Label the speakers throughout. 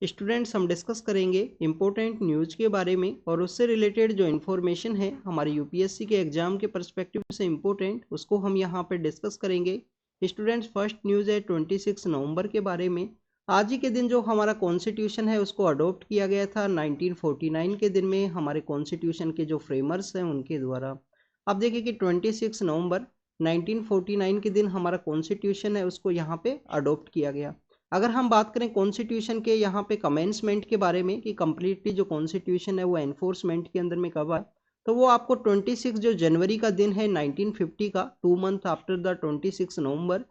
Speaker 1: Students हम discuss करेंगे important news के बारे में और उससे रिलेटेड जो इन्फॉर्मेशन है हमारे यूपीएससी के एग्जाम के पर्सपेक्टिव से इम्पोर्टेंट उसको हम यहाँ पे डिस्कस करेंगे। स्टूडेंट्स फर्स्ट न्यूज़ है 26 नवंबर के बारे में। आज ही के दिन जो हमारा कॉन्स्टिट्यूशन है उसको अडोप्ट किया गया था 1949 के दिन में हमारे कॉन्स्टिट्यूशन के जो फ्रेमर्स हैं उनके द्वारा। अब देखिए कि 26 नवंबर 1949 के दिन हमारा कॉन्स्टिट्यूशन है उसको यहाँ पे अडोप्ट किया गया। अगर हम बात करें कॉन्स्टिट्यूशन के यहाँ पे कमेंसमेंट के बारे में कि कम्प्लीटली जो कॉन्स्टिट्यूशन है वो एनफोर्समेंट के अंदर में कब आया, तो वो आपको 26 जो जनवरी का दिन है 1950 का 2 मंथ आफ्टर द 26 नवंबर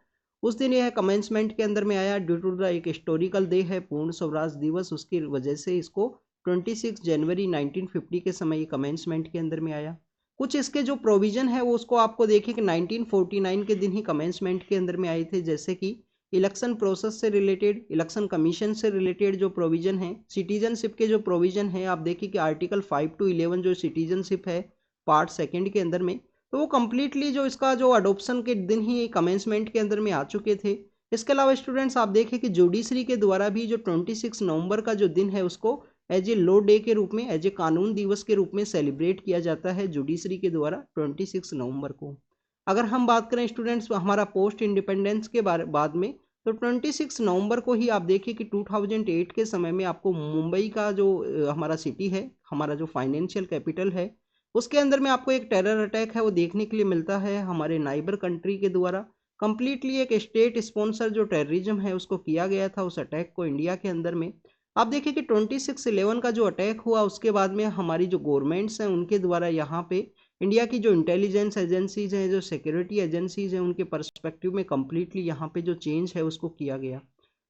Speaker 1: उस दिन यह कमेंसमेंट के अंदर में आया। ड्यू टू द एक हिस्टोरिकल डे है पूर्ण स्वराज दिवस, उसकी वजह से इसको 26 जनवरी 1950 के समय ये कमेंसमेंट के अंदर में आया। कुछ इसके जो प्रोविजन है वो उसको आपको देखिए कि 1949 के दिन ही कमेंसमेंट के अंदर में आए थे, जैसे कि इलेक्शन प्रोसेस से रिलेटेड, इलेक्शन कमीशन से रिलेटेड जो प्रोविजन है, सिटीजनशिप के जो प्रोविजन है, आप देखिए कि आर्टिकल 5 to 11 जो सिटीजनशिप है पार्ट सेकंड के अंदर में, तो वो कम्प्लीटली जो इसका जो अडोप्शन के दिन ही कमेंसमेंट के अंदर में आ चुके थे। इसके अलावा स्टूडेंट्स आप देखें कि जुडिशरी के द्वारा भी जो 26 नवंबर का जो दिन है उसको एज ए लॉ डे के रूप में, एज ए कानून दिवस के रूप में सेलिब्रेट किया जाता है जुडिशरी के द्वारा 26 नवंबर को। अगर हम बात करें स्टूडेंट्स हमारा पोस्ट इंडिपेंडेंस के बाद में, तो 26 नवंबर को ही आप देखिए कि 2008 के समय में आपको मुंबई का जो हमारा सिटी है, हमारा जो फाइनेंशियल कैपिटल है, उसके अंदर में आपको एक टेरर अटैक है वो देखने के लिए मिलता है हमारे नाइबर कंट्री के द्वारा। कंप्लीटली एक स्टेट स्पॉन्सर जो टेररिज्म है उसको किया गया था उस अटैक को इंडिया के अंदर में। आप देखिए कि 26/11 का जो अटैक हुआ उसके बाद में हमारी जो गवर्नमेंट्स हैं उनके द्वारा यहाँ पे इंडिया की जो इंटेलिजेंस एजेंसीज हैं, जो सिक्योरिटी एजेंसीज हैं, उनके पर्सपेक्टिव में कम्प्लीटली यहाँ पे जो चेंज है उसको किया गया।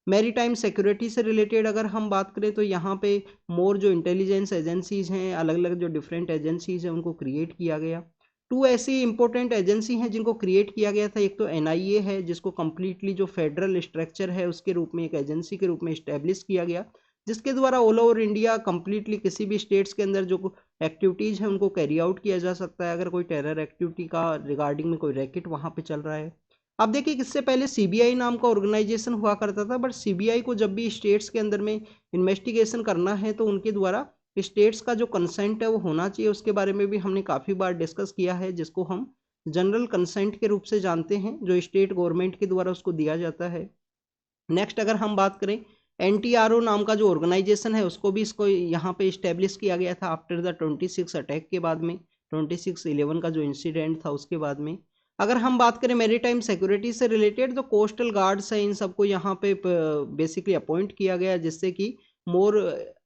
Speaker 1: मैरी टाइम सिक्योरिटी से रिलेटेड अगर हम बात करें तो यहाँ पे मोर जो इंटेलिजेंस एजेंसीज हैं, अलग अलग जो डिफरेंट एजेंसीज हैं उनको क्रिएट किया गया। टू ऐसी इंपॉर्टेंट एजेंसी हैं जिनको क्रिएट किया गया था। एक तो एनआईए है जिसको कम्प्लीटली जो फेडरल स्ट्रक्चर है उसके रूप में एक एजेंसी के रूप में इस्टेब्लिश किया गया, जिसके द्वारा ऑल ओवर इंडिया कम्प्लीटली किसी भी स्टेट्स के अंदर जो एक्टिविटीज़ हैं उनको कैरी आउट किया जा सकता है अगर कोई टेरर एक्टिविटी का रिगार्डिंग में कोई रैकेट वहाँ पे चल रहा है। अब देखिए इससे पहले सीबीआई नाम का ऑर्गेनाइजेशन हुआ करता था, बट सीबीआई को जब भी स्टेट्स के अंदर में इन्वेस्टिगेशन करना है तो उनके द्वारा स्टेट्स का जो कंसेंट है वो होना चाहिए। उसके बारे में भी हमने काफ़ी बार डिस्कस किया है, जिसको हम जनरल कंसेंट के रूप से जानते हैं, जो स्टेट गवर्नमेंट के द्वारा उसको दिया जाता है। नेक्स्ट अगर हम बात करें एनटीआरओ नाम का जो ऑर्गेनाइजेशन है उसको भी इसको यहाँ पे इस्टेब्लिश किया गया था आफ्टर द 26 अटैक के बाद में, 26/11 का जो इंसिडेंट था उसके बाद में। अगर हम बात करें मैरीटाइम सिक्योरिटी से रिलेटेड, तो कोस्टल गार्ड्स हैं इन सबको यहाँ पे बेसिकली अपॉइंट किया गया, जिससे कि मोर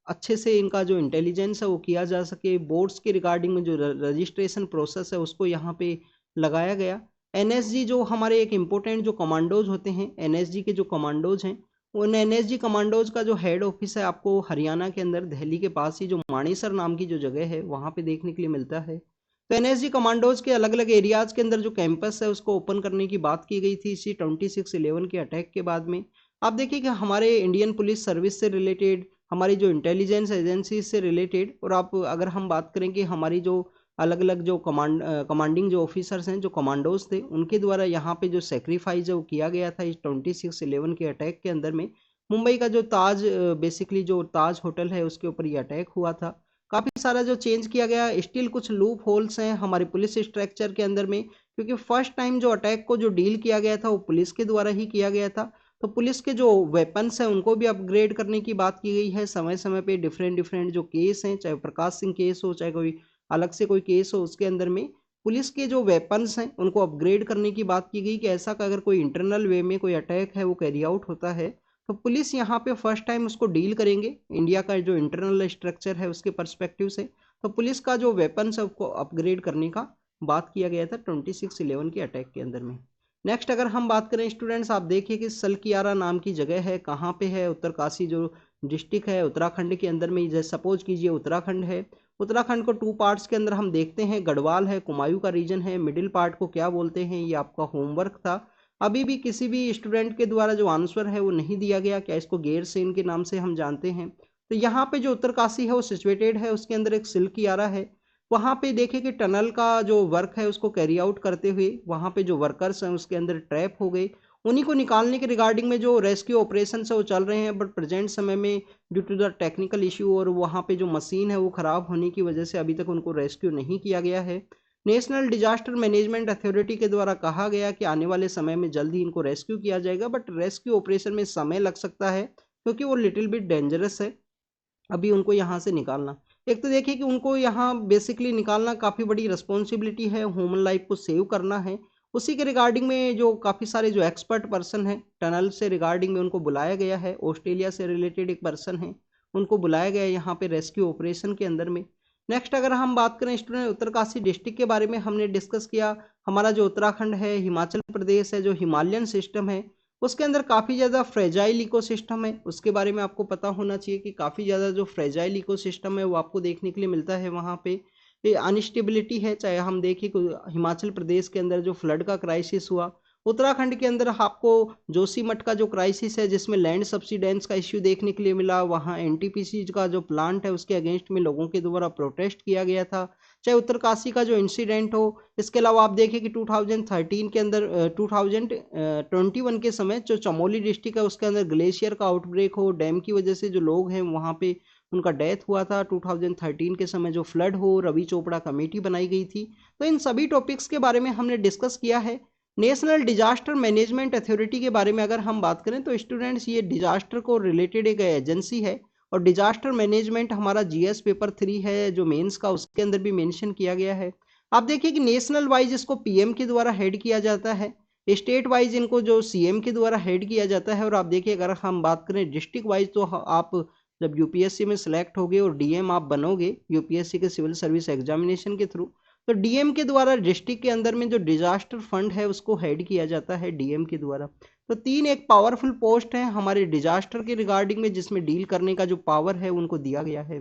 Speaker 1: अच्छे से इनका जो इंटेलिजेंस है वो किया जा सके। बोर्ड्स के रिगार्डिंग में जो रजिस्ट्रेशन प्रोसेस है उसको यहाँ पे लगाया गया। एनएसजी जो हमारे एक इम्पोर्टेंट जो कमांडोज होते हैं, एनएसजी के जो कमांडोज हैं, उन एनएसजी कमांडोज का जो हेड ऑफिस है आपको हरियाणा के अंदर दिल्ली के पास ही जो मानेसर नाम की जो जगह है वहाँ पे देखने के लिए मिलता है। तो एनएसजी कमांडोज के अलग अलग एरियाज के अंदर जो कैंपस है उसको ओपन करने की बात की गई थी इसी 26/11 के अटैक के बाद में। आप देखिए कि हमारे इंडियन पुलिस सर्विस से रिलेटेड, हमारी जो इंटेलिजेंस एजेंसी से रिलेटेड, और आप अगर हम बात करें कि हमारी जो अलग अलग जो कमांडिंग जो ऑफिसर्स हैं, जो कमांडोज थे, उनके द्वारा यहाँ पे जो सेक्रीफाइस है वो किया गया था इस 26/11 के अटैक के अंदर में। मुंबई का जो ताज बेसिकली जो ताज होटल है उसके ऊपर ये अटैक हुआ था। काफ़ी सारा जो चेंज किया गया, स्टिल कुछ लूप होल्स हैं हमारे पुलिस स्ट्रक्चर के अंदर में, क्योंकि फर्स्ट टाइम जो अटैक को जो डील किया गया था वो पुलिस के द्वारा ही किया गया था। तो पुलिस के जो वेपन्स हैं उनको भी अपग्रेड करने की बात की गई है। समय समय पे डिफरेंट डिफरेंट जो केस हैं, चाहे प्रकाश सिंह केस हो, चाहे कोई अलग से कोई केस हो, उसके अंदर में पुलिस के जो वेपन्स हैं उनको अपग्रेड करने की बात की गई कि ऐसा कि अगर कोई इंटरनल वे में कोई अटैक है वो कैरी आउट होता है तो पुलिस यहाँ पे फर्स्ट टाइम उसको डील करेंगे इंडिया का जो इंटरनल स्ट्रक्चर है उसके पर्सपेक्टिव से। तो पुलिस का जो वेपन्स है उसको अपग्रेड करने का बात किया गया था 26/11 के अटैक के अंदर में। नेक्स्ट अगर हम बात करें स्टूडेंट्स, आप देखिए कि सलकियारा नाम की जगह है, कहाँ पे है, उत्तरकाशी जो डिस्ट्रिक्ट है उत्तराखंड के अंदर में, जैसे सपोज कीजिए उत्तराखंड है। उत्तराखंड को 2 पार्ट्स के अंदर हम देखते हैं, गढ़वाल है, कुमायूं का रीजन है, मिडिल पार्ट को क्या बोलते हैं ये आपका होमवर्क था। अभी भी किसी भी स्टूडेंट के द्वारा जो आंसर है वो नहीं दिया गया, क्या इसको गैरसैंण के नाम से हम जानते हैं। तो यहाँ पे जो उत्तरकाशी है वो सिचुएटेड है, उसके अंदर एक सिलकियारा है। वहाँ पे देखिए कि टनल का जो वर्क है उसको कैरी आउट करते हुए वहाँ पे जो वर्कर्स हैं उसके अंदर ट्रैप हो गए, उन्हीं को निकालने के रिगार्डिंग में जो रेस्क्यू ऑपरेशन है वो चल रहे हैं, बट प्रेजेंट समय में due to the technical issue और वहाँ पे जो मशीन है वो ख़राब होने की वजह से अभी तक उनको रेस्क्यू नहीं किया गया है। नेशनल डिजास्टर मैनेजमेंट अथॉरिटी के द्वारा कहा गया कि आने वाले समय में जल्द ही इनको रेस्क्यू किया जाएगा, बट रेस्क्यू ऑपरेशन में समय लग सकता है क्योंकि वो लिटिल बिट डेंजरस है अभी उनको यहाँ से निकालना। एक तो देखिए कि उनको यहाँ बेसिकली निकालना काफ़ी बड़ी रिस्पॉन्सिबिलिटी है, ह्यूमन लाइफ को सेव करना है। उसी के रिगार्डिंग में जो काफ़ी सारे जो एक्सपर्ट पर्सन हैं टनल से रिगार्डिंग में उनको बुलाया गया है। ऑस्ट्रेलिया से रिलेटेड एक पर्सन है, उनको बुलाया गया है यहाँ पे रेस्क्यू ऑपरेशन के अंदर में। नेक्स्ट अगर हम बात करें स्टूडेंट, उत्तरकाशी डिस्ट्रिक्ट के बारे में हमने डिस्कस किया। हमारा जो उत्तराखंड है, हिमाचल प्रदेश है, जो हिमालयन सिस्टम है उसके अंदर काफ़ी ज़्यादा फ्रेजाइल इकोसिस्टम है, उसके बारे में आपको पता होना चाहिए कि काफ़ी ज़्यादा जो फ्रेजाइल इकोसिस्टम है वो आपको देखने के लिए मिलता है वहाँ पे। ये अनस्टेबिलिटी है, चाहे हम देखें हिमाचल प्रदेश के अंदर जो फ्लड का क्राइसिस हुआ, उत्तराखंड के अंदर आपको जोशीमठ का जो क्राइसिस है जिसमें लैंड सब्सिडेंस का इश्यू देखने के लिए मिला, वहाँ एनटीपीसी का जो प्लांट है उसके अगेंस्ट में लोगों के द्वारा प्रोटेस्ट किया गया था, चाहे उत्तरकाशी का जो इंसिडेंट हो। इसके अलावा आप देखें कि 2013 के अंदर 2021 के समय जो चमोली डिस्ट्रिक्ट है उसके अंदर ग्लेशियर का आउटब्रेक हो, डैम की वजह से जो लोग हैं वहाँ पे उनका डेथ हुआ था। 2013 के समय जो फ्लड हो, रवि चोपड़ा कमेटी बनाई गई थी। तो इन सभी टॉपिक्स के बारे में हमने डिस्कस किया है। नेशनल डिजास्टर मैनेजमेंट अथॉरिटी के बारे में अगर हम बात करें तो स्टूडेंट्स ये डिजास्टर को रिलेटेड एक एजेंसी है और डिजास्टर मैनेजमेंट हमारा जीएस पेपर 3 है जो मेंस का, उसके अंदर भी मेंशन किया गया है। आप देखिए कि नेशनल वाइज इसको पीएम के द्वारा हेड किया जाता है, स्टेट वाइज इनको जो सीएम के द्वारा हेड किया जाता है। और आप देखिए अगर हम बात करें डिस्ट्रिक्ट वाइज तो आप जब यूपीएससी में सिलेक्ट होगे और डीएम आप बनोगे यूपीएससी के सिविल सर्विस एग्जामिनेशन के थ्रू, तो डीएम के द्वारा डिस्ट्रिक्ट के अंदर में जो डिजास्टर फंड है उसको हेड किया जाता है डीएम के द्वारा। तो तीन एक पावरफुल पोस्ट है हमारे डिजास्टर के रिगार्डिंग में जिसमें डील करने का जो पावर है उनको दिया गया है।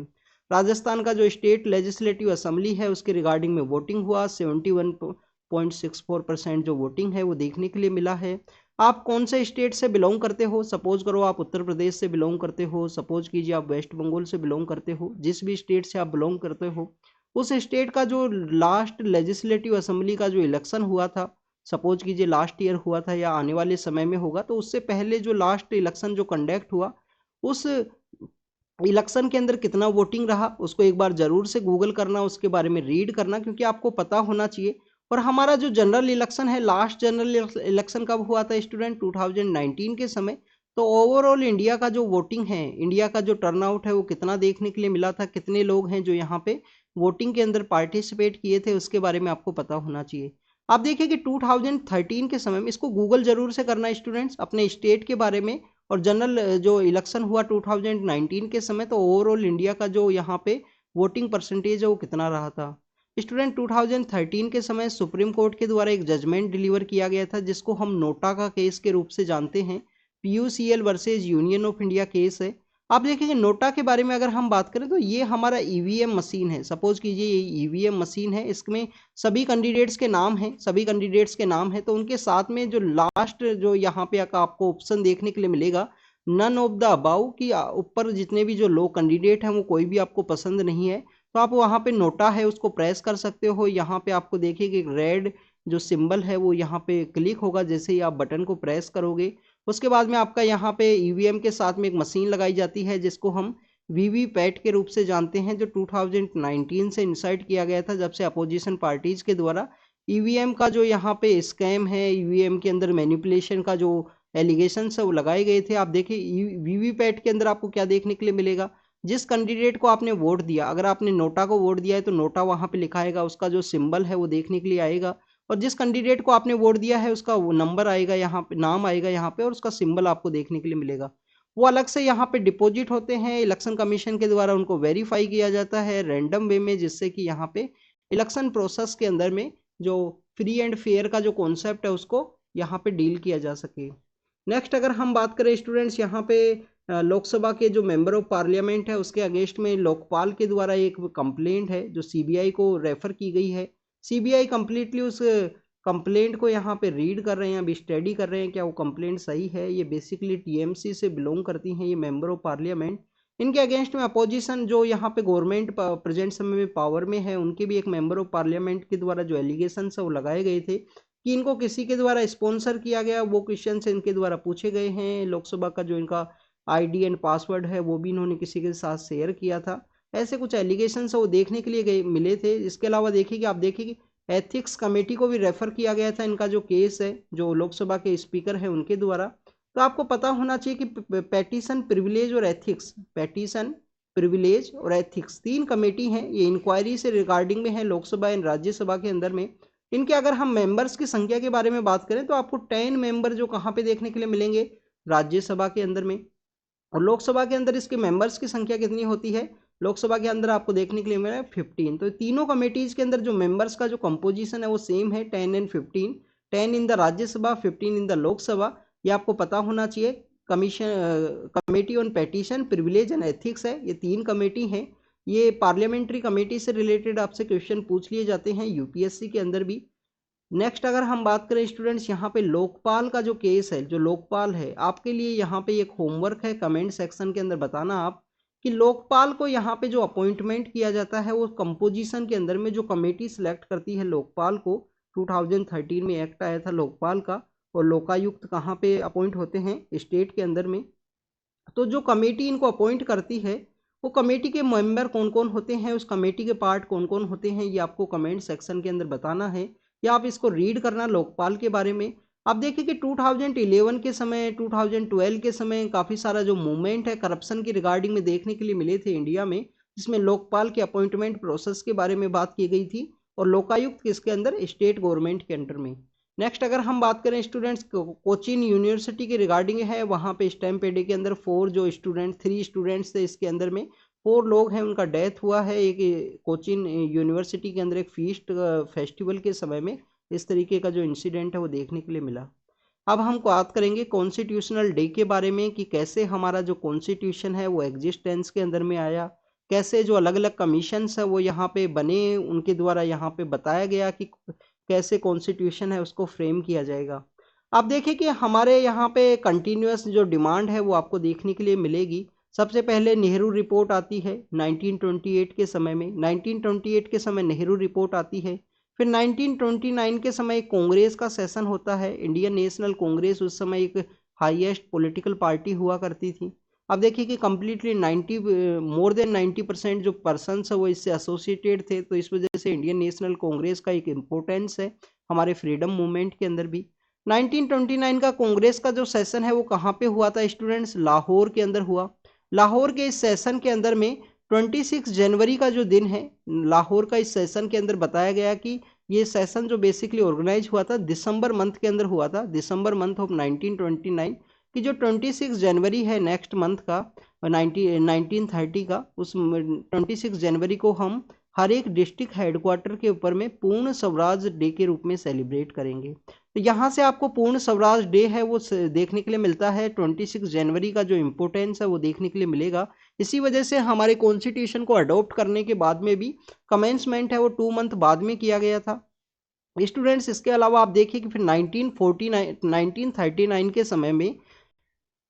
Speaker 1: राजस्थान का जो स्टेट लेजिस्लेटिव असेंबली है उसके रिगार्डिंग में वोटिंग हुआ, 71.64% जो वोटिंग है वो देखने के लिए मिला है। आप कौन से स्टेट से बिलोंग करते हो, सपोज करो आप उत्तर प्रदेश से बिलोंग करते हो, सपोज कीजिए आप वेस्ट बंगाल से बिलोंग करते हो, जिस भी स्टेट से आप बिलोंग करते हो उस स्टेट का जो लास्ट लेजिस्लेटिव असेंबली का जो इलेक्शन हुआ था, सपोज कीजिए लास्ट ईयर हुआ था या आने वाले समय में होगा, तो उससे पहले जो लास्ट इलेक्शन जो कंडक्ट हुआ उस इलेक्शन के अंदर कितना वोटिंग रहा उसको एक बार जरूर से गूगल करना, उसके बारे में रीड करना क्योंकि आपको पता होना चाहिए। और हमारा जो जनरल इलेक्शन है, लास्ट जनरल इलेक्शन कब हुआ था स्टूडेंट, 2019 के समय। तो ओवरऑल इंडिया का जो वोटिंग है, इंडिया का जो टर्नआउट है वो कितना देखने के लिए मिला था, कितने लोग हैं जो यहाँ पे वोटिंग के अंदर पार्टिसिपेट किए थे, उसके बारे में आपको पता होना चाहिए। आप देखिए कि 2013 के समय में, इसको गूगल जरूर से करना स्टूडेंट्स, अपने स्टेट के बारे में और जनरल जो इलेक्शन हुआ 2019 के समय, तो ओवरऑल इंडिया का जो यहाँ पे वोटिंग परसेंटेज है वो कितना रहा था। स्टूडेंट 2013 के समय सुप्रीम कोर्ट के द्वारा एक जजमेंट डिलीवर किया गया था जिसको हम नोटा का केस के रूप से जानते हैं, PUCL versus union of India case है। आप देखेंगे नोटा के बारे में अगर हम बात करें तो ये हमारा ईवीएम मशीन है, सपोज कीजिए ये ईवीएम मशीन है, इसमें सभी कैंडिडेट्स के नाम हैं, सभी कैंडिडेट्स के नाम है, तो उनके साथ में जो लास्ट जो यहाँ पे आपको ऑप्शन देखने के लिए मिलेगा नन ऑफ द अबाउ की ऊपर जितने भी जो लोग कैंडिडेट हैं वो कोई भी आपको पसंद नहीं है, तो आप वहाँ पे नोटा है उसको प्रेस कर सकते हो। यहाँ पे आपको देखिए कि रेड जो सिंबल है वो यहाँ पे क्लिक होगा जैसे ही आप बटन को प्रेस करोगे। उसके बाद में आपका यहाँ पे ईवीएम के साथ में एक मशीन लगाई जाती है जिसको हम वीवीपैट के रूप से जानते हैं, जो 2019 से इंसर्ट किया गया था जब से अपोजिशन पार्टीज के द्वारा ईवीएम का जो यहाँ पे स्कैम है, ईवीएम के अंदर मैनिपुलेशन का जो एलिगेशन है वो लगाए गए थे। आप देखिए वीवीपैट के अंदर आपको क्या देखने के लिए मिलेगा, जिस कैंडिडेट को आपने वोट दिया, अगर आपने नोटा को वोट दिया है तो नोटा वहाँ पे लिखा आएगा, उसका जो सिंबल है वो देखने के लिए आएगा, और जिस कैंडिडेट को आपने वोट दिया है उसका वो नंबर आएगा यहाँ पे, नाम आएगा यहाँ पे, और उसका सिंबल आपको देखने के लिए मिलेगा। वो अलग से यहाँ पे डिपॉजिट होते हैं, इलेक्शन कमीशन के द्वारा उनको वेरीफाई किया जाता है रैंडम वे में, जिससे कि यहाँ पे इलेक्शन प्रोसेस के अंदर में जो फ्री एंड फेयर का जो कॉन्सेप्ट है उसको यहाँ पे डील किया जा सके। नेक्स्ट अगर हम बात करें स्टूडेंट्स, यहाँ पे लोकसभा के जो मेंबर ऑफ पार्लियामेंट है उसके अगेंस्ट में लोकपाल के द्वारा एक कंप्लेंट है जो सीबीआई को रेफर की गई है। सीबीआई कंप्लीटली उस कंप्लेंट को यहाँ पे रीड कर रहे हैं, अभी स्टडी कर रहे हैं क्या वो कंप्लेंट सही है। ये बेसिकली टीएमसी से बिलोंग करती हैं ये मेंबर ऑफ पार्लियामेंट। इनके अगेंस्ट में अपोजिशन जो यहाँ पे गवर्नमेंट प्रेजेंट समय में पावर में है, उनके भी एक मेंबर ऑफ पार्लियामेंट के द्वारा जो एलिगेशन है वो लगाए गए थे कि इनको किसी के द्वारा स्पॉन्सर किया गया, वो क्वेश्चन इनके द्वारा पूछे गए हैं। लोकसभा का जो इनका आईडी एंड पासवर्ड है वो भी इन्होंने किसी के साथ शेयर किया था। ऐसे कुछ एलिगेशन वो देखने के लिए गए मिले थे। इसके अलावा देखिए कि आप देखिए कि एथिक्स कमेटी को भी रेफर किया गया था इनका जो केस है, जो लोकसभा के स्पीकर है उनके द्वारा। तो आपको पता होना चाहिए कि पेटिशन प्रिविलेज और एथिक्स, पेटिशन प्रिविलेज और एथिक्स 3 कमेटी हैं, ये इंक्वायरी से रिगार्डिंग में है लोकसभा एंड राज्यसभा के अंदर में। इनके अगर हम मेंबर्स की संख्या के बारे में बात करें तो आपको 10 मेंबर जो कहाँ पे देखने के लिए मिलेंगे, राज्यसभा के अंदर में। और लोकसभा के अंदर इसके मेंबर्स की संख्या कितनी होती है, लोकसभा के अंदर आपको देखने के लिए मिला 15। तो तीनों कमेटीज के अंदर जो मेंबर्स का जो कंपोजिशन है वो सेम है, 10 and 15, 10 in the Rajya Sabha, 15 in the Lok Sabha. ये आपको पता होना चाहिए। Committee on petition privilege and ethics है, ये 3 कमेटी हैं। ये पार्लियामेंट्री कमेटी से रिलेटेड आपसे क्वेश्चन पूछ लिए जाते हैं यूपीएससी के अंदर भी। नेक्स्ट अगर हम बात करें स्टूडेंट्स, यहाँ पे लोकपाल का जो केस है, जो लोकपाल है, आपके लिए यहाँ पे एक होमवर्क है, कमेंट सेक्शन के अंदर बताना आप कि लोकपाल को यहाँ पे जो अपॉइंटमेंट किया जाता है वो कंपोजिशन के अंदर में जो कमेटी सिलेक्ट करती है लोकपाल को, 2013 में एक्ट आया था लोकपाल का। और लोकायुक्त कहाँ पे अपॉइंट होते हैं, स्टेट के अंदर में। तो जो कमेटी इनको अपॉइंट करती है वो कमेटी के मेंबर कौन कौन होते हैं, उस कमेटी के पार्ट कौन कौन होते हैं, ये आपको कमेंट सेक्शन के अंदर बताना है, या आप इसको रीड करना लोकपाल के बारे में। आप देखिए कि 2011 के समय, 2012 के समय काफ़ी सारा जो मूवमेंट है करप्शन की रिगार्डिंग में देखने के लिए मिले थे इंडिया में, जिसमें लोकपाल के अपॉइंटमेंट प्रोसेस के बारे में बात की गई थी, और लोकायुक्त किसके अंदर, स्टेट गवर्नमेंट के अंडर में। नेक्स्ट अगर हम बात करें स्टूडेंट्स, कोचिन यूनिवर्सिटी के रिगार्डिंग है, वहाँ पे स्टैम्प पेडे के अंदर 3 स्टूडेंट्स थे, इसके अंदर में 4 लोग हैं, उनका डेथ हुआ है। एक कोचिन यूनिवर्सिटी के अंदर एक फीस्ट फेस्टिवल के समय में इस तरीके का जो इंसिडेंट है वो देखने के लिए मिला। अब हम बात करेंगे कॉन्स्टिट्यूशनल डे के बारे में कि कैसे हमारा जो कॉन्स्टिट्यूशन है वो एग्जिस्टेंस के अंदर में आया, कैसे जो अलग अलग कमीशंस है वो यहाँ पे बने, उनके द्वारा यहाँ पे बताया गया कि कैसे कॉन्स्टिट्यूशन है उसको फ्रेम किया जाएगा। आप देखिए कि हमारे यहाँ पे कंटिन्यूस जो डिमांड है वो आपको देखने के लिए मिलेगी। सबसे पहले नेहरू रिपोर्ट आती है 1928 के समय में, 1928 के समय नेहरू रिपोर्ट आती है। फिर 1929 के समय कांग्रेस का सेशन होता है, इंडियन नेशनल कांग्रेस, उस समय एक हाईएस्ट पॉलिटिकल पार्टी हुआ करती थी। अब देखिए कि कम्प्लीटली मोर देन 90% जो पर्सनस है वो इससे एसोसिएटेड थे, तो इस वजह से इंडियन नेशनल कांग्रेस का एक इम्पोर्टेंस है हमारे फ्रीडम मूवमेंट के अंदर भी। 1929 का कांग्रेस का जो सेशन है वो कहाँ पे हुआ था स्टूडेंट्स, लाहौर के अंदर हुआ। लाहौर के इस सेशन के अंदर में 26 जनवरी का जो दिन है, लाहौर का इस सेशन के अंदर बताया गया कि ये सेशन जो बेसिकली ऑर्गेनाइज हुआ था दिसंबर मंथ के अंदर हुआ था, दिसंबर मंथ ऑफ 1929, कि जो 26 जनवरी है नेक्स्ट मंथ का 1930 का, उस 26 जनवरी को हम हर एक डिस्ट्रिक्ट हेडक्वार्टर के ऊपर में पूर्ण स्वराज डे के रूप में सेलिब्रेट करेंगे। तो यहाँ से आपको पूर्ण स्वराज डे है वो देखने के लिए मिलता है, 26 जनवरी का जो इम्पोर्टेंस है वो देखने के लिए मिलेगा। इसी वजह से हमारे कॉन्स्टिट्यूशन को अडॉप्ट करने के बाद में भी कमेंसमेंट है वो 2 मंथ बाद में किया गया था स्टूडेंट्स। इसके अलावा आप देखिए कि फिर 1939 के समय में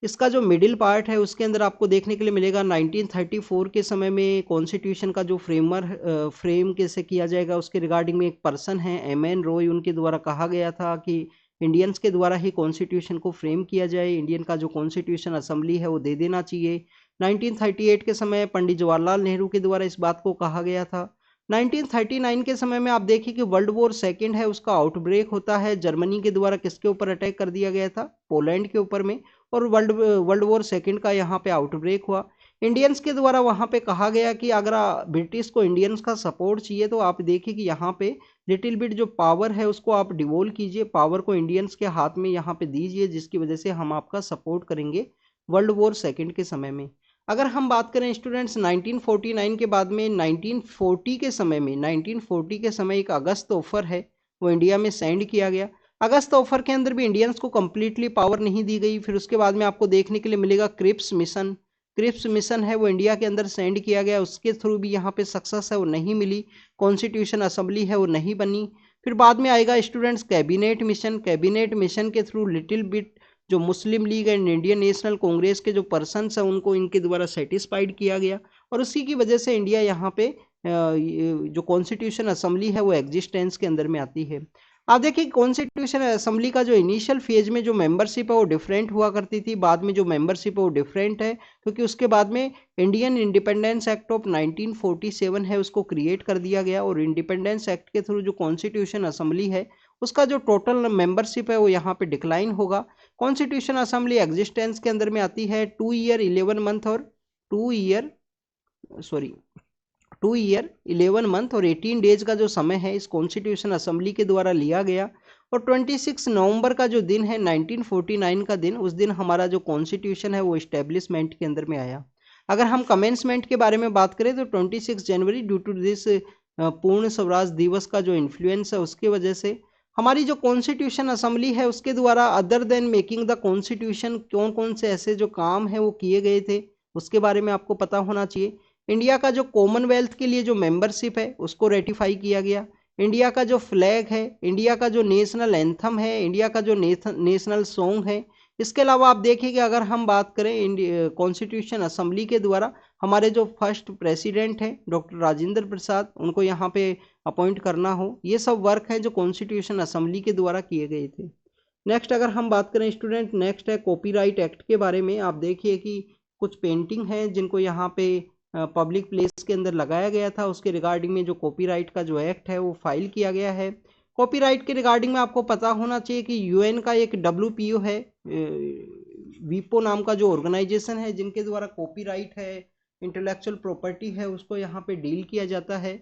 Speaker 1: इसका जो मिडिल पार्ट है उसके अंदर आपको देखने के लिए मिलेगा 1934 के समय में कॉन्स्टिट्यूशन का जो फ्रेम कैसे किया जाएगा उसके रिगार्डिंग में एक पर्सन है एम.एन. रॉय, उनके द्वारा कहा गया था कि इंडियंस के द्वारा ही कॉन्स्टिट्यूशन को फ्रेम किया जाए, इंडियन का जो कॉन्स्टिट्यूशन असेंबली है वो दे देना चाहिए। 1938 के समय पंडित जवाहरलाल नेहरू के द्वारा इस बात को कहा गया था। 1939 के समय में आप देखिए कि वर्ल्ड वॉर सेकेंड है उसका आउटब्रेक होता है, जर्मनी के द्वारा किसके ऊपर अटैक कर दिया गया था, पोलैंड के ऊपर में, और वर्ल्ड वॉर सेकेंड का यहाँ पे आउटब्रेक हुआ। इंडियंस के द्वारा वहाँ पे कहा गया कि अगर ब्रिटिश को इंडियंस का सपोर्ट चाहिए तो आप देखिए कि यहाँ पे लिटिल बिट जो पावर है उसको आप डिवोल्व कीजिए, पावर को इंडियंस के हाथ में यहाँ पे दीजिए, जिसकी वजह से हम आपका सपोर्ट करेंगे वर्ल्ड वॉर सेकेंड के समय में। अगर हम बात करें स्टूडेंट्स 1949 के बाद में 1940 के समय में, 1940 के समय एक अगस्त ऑफर है वो इंडिया में सेंड किया गया। अगस्त ऑफर के अंदर भी इंडियंस को कंप्लीटली पावर नहीं दी गई। फिर उसके बाद में आपको देखने के लिए मिलेगा क्रिप्स मिशन, क्रिप्स मिशन है वो इंडिया के अंदर सेंड किया गया, उसके थ्रू भी यहाँ पे सक्सेस है वो नहीं मिली, कॉन्स्टिट्यूशन असेंबली है वो नहीं बनी। फिर बाद में आएगा students cabinet mission, cabinet mission के थ्रू लिटिल बिट जो मुस्लिम लीग एंड इंडियन नेशनल कांग्रेस के जो पर्सनस हैं उनको इनके द्वारा सेटिस्फाइड किया गया, और उसी की वजह से इंडिया यहाँ पे जो कॉन्स्टिट्यूशन असेंबली है वो एग्जिस्टेंस के अंदर में आती है। आप देखिए कॉन्स्टिट्यूशन असेंबली का जो इनिशियल फेज में जो मेंबरशिप है वो डिफरेंट हुआ करती थी, बाद में जो मेंबरशिप है वो डिफरेंट है, क्योंकि उसके बाद में इंडियन इंडिपेंडेंस एक्ट ऑफ 1947 है उसको क्रिएट कर दिया गया, और इंडिपेंडेंस एक्ट के थ्रू जो कॉन्स्टिट्यूशन असेंबली है उसका जो टोटल मेंबरशिप है वो यहाँ पे डिक्लाइन होगा। कॉन्स्टिट्यूशन असेंबली एग्जिस्टेंस के अंदर में आती है 2 ईयर 11 मंथ और 2 ईयर 11 मंथ और 18 डेज का जो समय है इस कॉन्स्टिट्यूशन असेंबली के द्वारा लिया गया। और 26 नवंबर का जो दिन है 1949 का दिन, उस दिन हमारा जो कॉन्स्टिट्यूशन है वो इस्टेब्लिशमेंट के अंदर में आया। अगर हम कमेंसमेंट के बारे में बात करें तो 26 जनवरी ड्यू टू दिस पूर्ण स्वराज दिवस का जो इन्फ्लुएंस है उसके वजह से हमारी जो कॉन्स्टिट्यूशन असेंबली है उसके द्वारा other than making the constitution कौन कौन से ऐसे जो काम है वो किए गए थे उसके बारे में आपको पता होना चाहिए। इंडिया का जो कॉमनवेल्थ के लिए जो मेंबरशिप है उसको रेटिफाई किया गया। इंडिया का जो फ्लैग है, इंडिया का जो नेशनल एंथम है, इंडिया का जो नेशनल सॉन्ग है। इसके अलावा आप देखिए कि अगर हम बात करें कॉन्स्टिट्यूशन असेंबली के द्वारा हमारे जो फर्स्ट प्रेसिडेंट हैं डॉक्टर राजेंद्र प्रसाद, उनको यहाँ पे अपॉइंट करना हो, ये सब वर्क है जो कॉन्स्टिट्यूशन असेंबली के द्वारा किए गए थे। नेक्स्ट अगर हम बात करें स्टूडेंट, नेक्स्ट है कॉपीराइट एक्ट के बारे में। आप देखिए कि कुछ पेंटिंग है जिनको यहाँ पे पब्लिक प्लेस के अंदर लगाया गया था, उसके रिगार्डिंग में जो कॉपीराइट का जो एक्ट है वो फाइल किया गया है। कॉपीराइट के रिगार्डिंग में आपको पता होना चाहिए कि यूएन का एक WPO है, वीपो नाम का जो ऑर्गेनाइजेशन है जिनके द्वारा कॉपीराइट है, इंटेलेक्चुअल प्रॉपर्टी है, उसको यहाँ पे डील किया जाता है।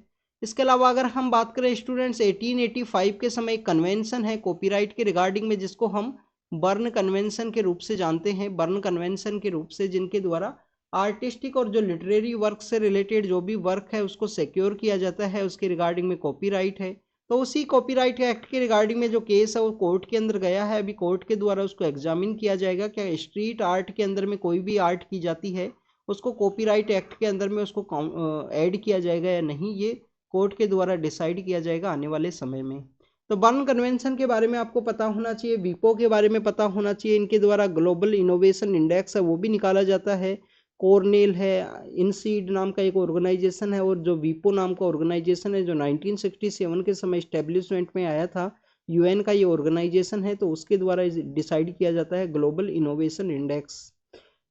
Speaker 1: इसके अलावा अगर हम बात करें स्टूडेंट्स 1885 के समय एक कन्वेंशन है कॉपीराइट के रिगार्डिंग में जिसको हम बर्न कन्वेंशन के रूप से जानते हैं, बर्न कन्वेंशन के रूप से, जिनके द्वारा आर्टिस्टिक और जो लिटरेरी वर्क से रिलेटेड जो भी वर्क है उसको सिक्योर किया जाता है, उसके रिगार्डिंग में कॉपीराइट है। तो उसी कॉपीराइट एक्ट के रिगार्डिंग में जो केस है वो कोर्ट के अंदर गया है, अभी कोर्ट के द्वारा उसको एग्जामिन किया जाएगा क्या स्ट्रीट आर्ट के अंदर में कोई भी आर्ट की जाती है उसको कॉपीराइट एक्ट के अंदर में उसको ऐड किया जाएगा या नहीं, ये कोर्ट के द्वारा डिसाइड किया जाएगा आने वाले समय में। तो बर्न कन्वेंशन के बारे में आपको पता होना चाहिए, वीपो के बारे में पता होना चाहिए, इनके द्वारा ग्लोबल इनोवेशन इंडेक्स है वो भी निकाला जाता है। कॉर्नेल है, इनसीड नाम का एक ऑर्गेनाइजेशन है, और जो वीपो नाम का ऑर्गेनाइजेशन है जो 1967 के समय इस्टेब्लिशमेंट में आया था, यूएन का ये ऑर्गेनाइजेशन है, तो उसके द्वारा डिसाइड किया जाता है ग्लोबल इनोवेशन इंडेक्स।